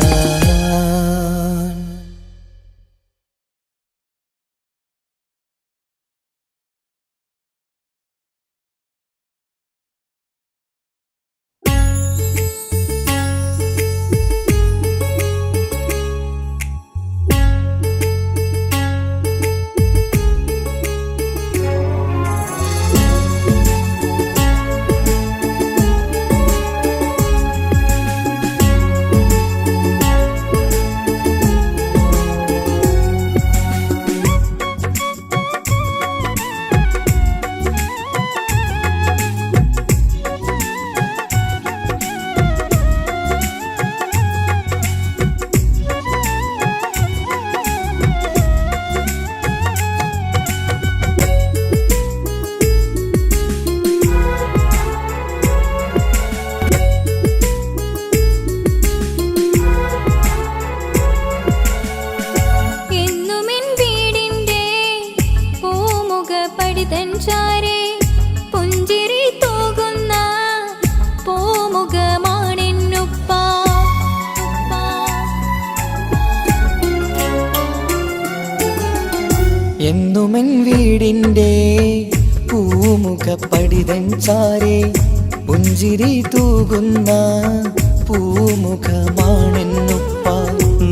എന്നുമെൻ വീടിൻ്റെ പൂമുഖപ്പടിതൻ ചാരേ പുഞ്ചിരി തൂകുന്ന പൂമുഖമാണെന്നുപ്പ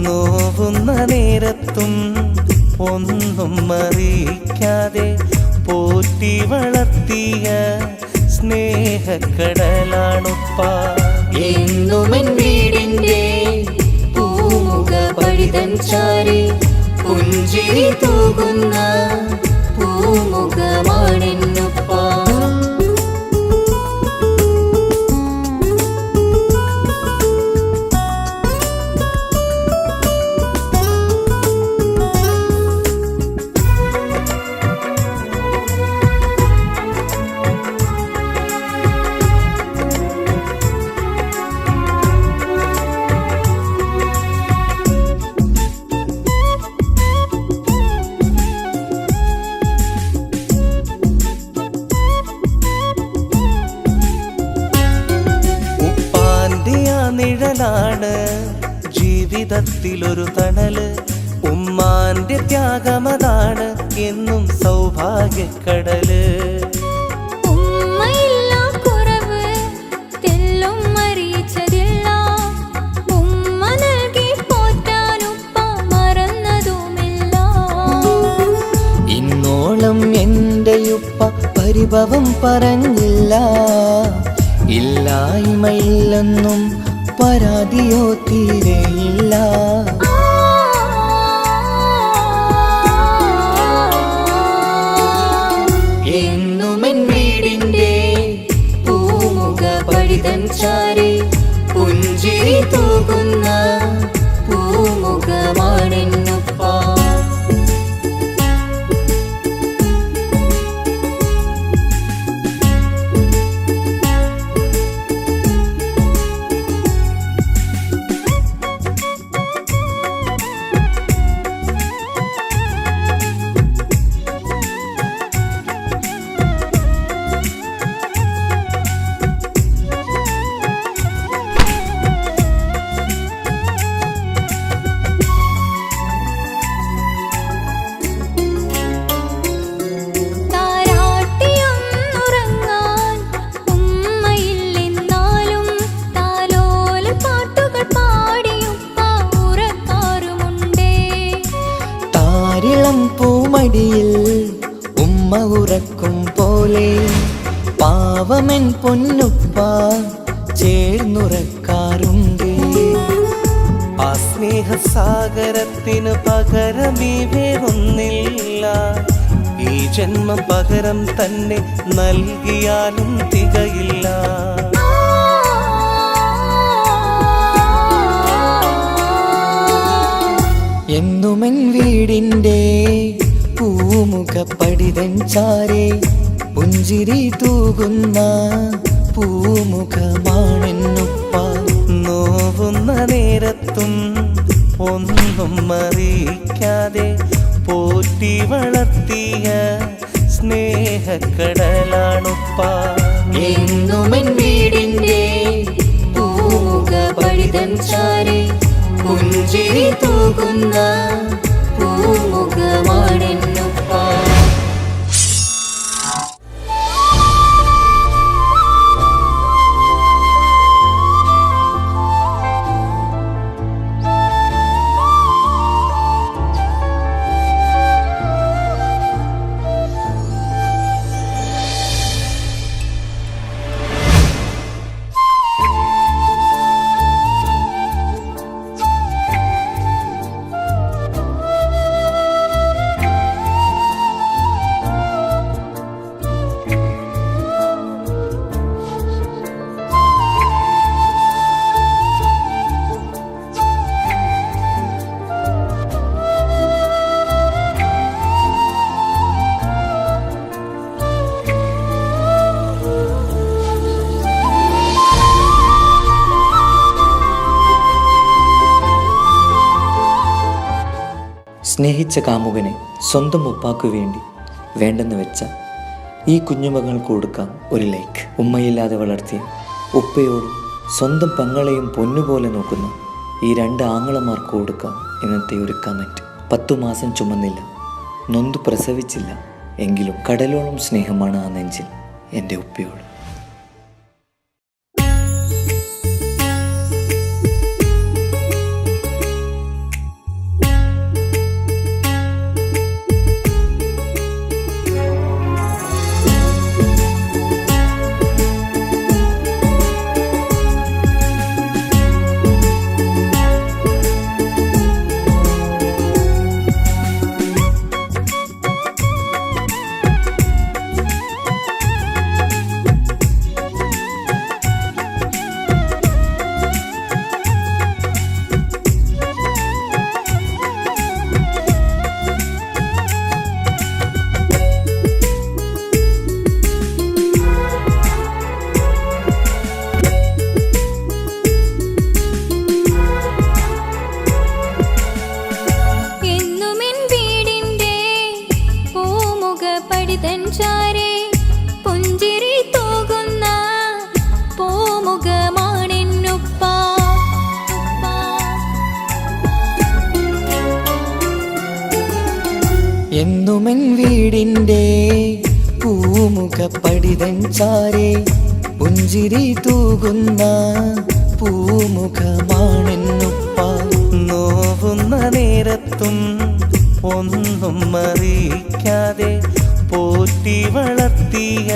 നോവുന്ന നേരത്തും ഒന്നും അറിയിക്കാതെ പോറ്റി വളർത്തിയ സ്നേഹക്കടലാണുപ്പ എന്നുമെൻ വീടിൻ്റെ പൂമുഖപ്പടിതൻ ചാരേ പുഞ്ചിരി തൂകുന്ന പൂമുഖമാണെന്നുപ്പ നിഴലാണ് ജീവിതത്തിലൊരു തണല് ഉമ്മാന്റെ ത്യാഗമതാണ് എന്നും സൗഭാഗ്യക്കടല് ഇന്നോളം എന്റെയുപ്പ പരിഭവം പറഞ്ഞില്ല ഇല്ലായ്മയില്ലെന്നും പരാതിയോ തീരെയില്ല എന്നുമെൻ വീടിൻ്റെ പൂമുഖപ്പടിതൻ ചാരേ പുഞ്ചിരി തൂകുന്ന പൂമുഖമാണെന്നുപ്പ പൊന്നുപ്പ ചേർന്നുറക്കാറുണ്ട്. ആ സ്നേഹസാഗരത്തിന് പകരമേ വേറൊന്നില്ല. ഈ ജന്മം പകരം തന്നെ നൽകിയാലും തികയില്ല. എന്നുമെൻ വീടിൻ്റെ പൂമുഖപ്പടിതൻ ചാരേ പുഞ്ചിരി തൂകുന്ന പൂമുഖമാണെന്നുപ്പ. നോവുന്ന നേരത്തും ഒന്നും അറിയിക്കാതെ പോറ്റി വളർത്തിയ സ്നേഹക്കടലാണുപ്പ. എന്നുമെൻ വീടിൻ്റെ പൂമുഖപ്പടിതൻ ചാരേ പുഞ്ചിരി തൂകുന്ന പൂമുഖമാണെന്നുപ്പ. സ്നേഹിച്ച കാമുകനെ സ്വന്തം ഉപ്പാക്കു വേണ്ടി വേണ്ടെന്ന് വെച്ച ഈ കുഞ്ഞുമകൾക്ക് കൊടുക്കാം ഒരു ലൈക്ക്. ഉമ്മയില്ലാതെ വളർത്തിയ ഉപ്പയോടും സ്വന്തം പെങ്ങളെയും പൊന്നുപോലെ നോക്കുന്ന ഈ 2 ആങ്ങളമാർക്ക് കൊടുക്കാം ഇന്നത്തെ ഒരു കമൻറ്റ്. 10 മാസം ചുമന്നില്ല, നൊന്തു പ്രസവിച്ചില്ല, എങ്കിലും കടലോളം സ്നേഹമാണ് ആ നെഞ്ചിൽ എൻ്റെ ഉപ്പയോട്. എന്നുമെൻ വീടിൻ്റെ പൂമുഖപ്പടിതൻ ചാരേ പുഞ്ചിരി തൂകുന്ന പൂമുഖമാണെന്നുപ്പ. നോവുന്ന നേരത്തും ഒന്നും അറിയിക്കാതെ പോറ്റി വളർത്തിയ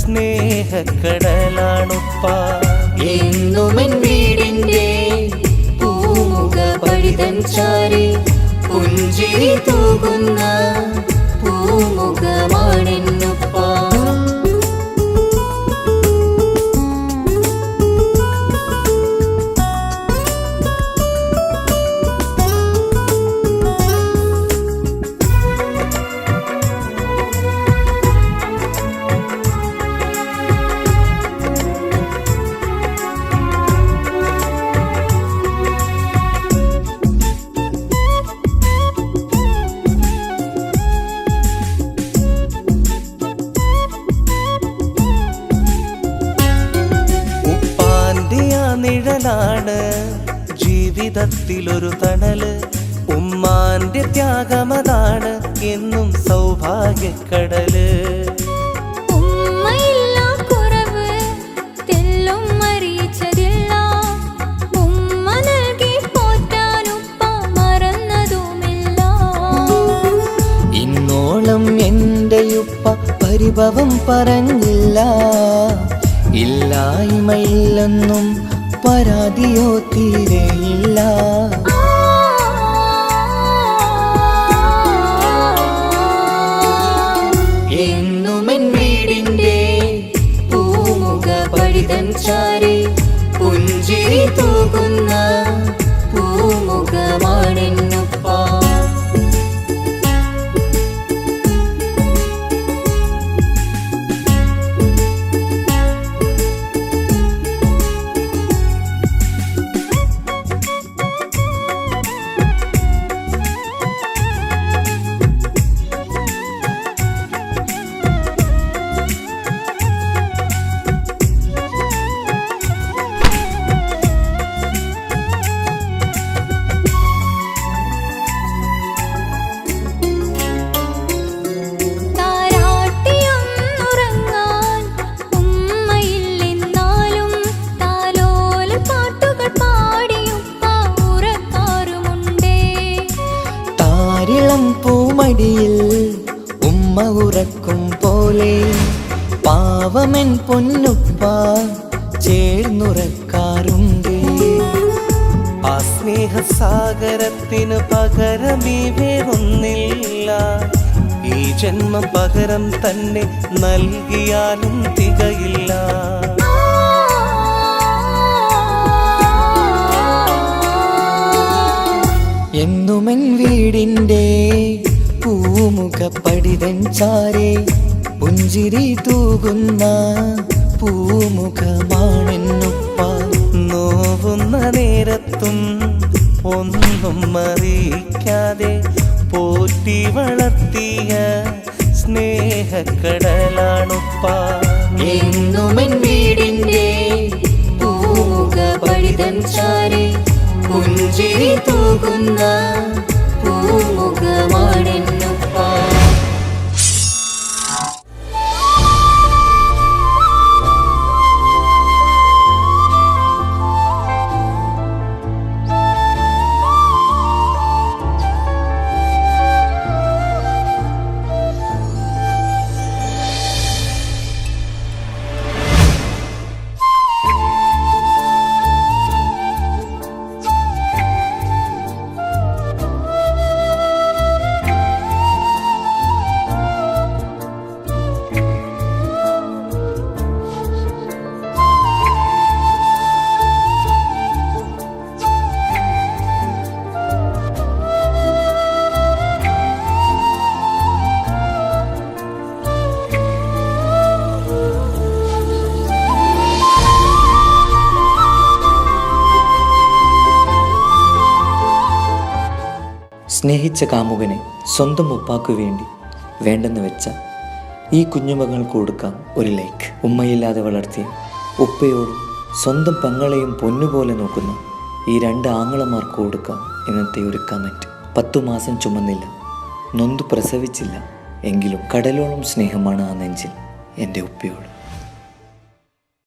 സ്നേഹക്കടലാണുപ്പ. എന്നുമെൻ വീടിൻ്റെ പൂമുഖപ്പടിതൻ ചാരേ പുഞ്ചിരി തൂകുന്ന പൂമുഖമാണെന്നുപ്പ. നിഴലാണ് ജീവിതത്തിലൊരു തണല്. ഉമ്മാന്റെ ത്യാഗമതാണ് എന്നും സൗഭാഗ്യക്കടല്. ഇന്നോളം എന്റെയുപ്പ പരിഭവം പറഞ്ഞില്ല. ഇല്ലായ്മയില്ലെന്നും പരാതിയോ തീരെയില്ല. എന്നുമെൻ വീടിൻ്റെ പൂമുഖ പടിതൻ ചാരി പുഞ്ചിരി തൂകുന്ന പൂമുഖമാണെന്നുപ്പ. പൂമടിയിൽ ഉമ്മ ഉറക്കും പോലെ പാവമൻ പൊന്നുപ്പ ചേർന്നുറക്കാറുണ്ട്. ആ സ്നേഹസാഗരത്തിന് പകരമേ വേറൊന്നില്ല. ഈ ജന്മം പകരം തന്നെ നൽകിയാലും തികയില്ല. എന്നുമെൻ വീടിൻ്റെ പൂമുഖ പടിതൻ ചാരെ പുഞ്ചിരി തൂകുന്ന പൂമുഖമാണെന്നുപ്പ. നോവുന്ന നേരത്തും ഒന്നും അറിയിക്കാതെ പോറ്റി വളർത്തിയ സ്നേഹക്കടലാണുപ്പ. എന്നുമെൻ വീടിൻ്റെ പൂമുഖ പടിതൻ ചാരെ പുഞ്ചിരി തൂകുന്ന പൂമുഖമാണെന്നുപ്പ. സ്നേഹിച്ച കാമുകനെ സ്വന്തം ഉപ്പാക്കു വേണ്ടി വേണ്ടെന്ന് വെച്ച ഈ കുഞ്ഞുമകൾക്ക് കൊടുക്കാം ഒരു ലൈക്ക്. ഉമ്മയില്ലാതെ വളർത്തിയ ഉപ്പയോടും സ്വന്തം പെങ്ങളെയും പൊന്നുപോലെ നോക്കുന്ന ഈ 2 ആങ്ങളമാർക്ക് കൊടുക്കാം ഇന്നത്തെ ഒരു കമൻറ്റ്. 10 മാസം ചുമന്നില്ല, നൊന്തു പ്രസവിച്ചില്ല, എങ്കിലും കടലോളം സ്നേഹമാണ് ആ നെഞ്ചിൽ എൻ്റെ ഉപ്പയോട്.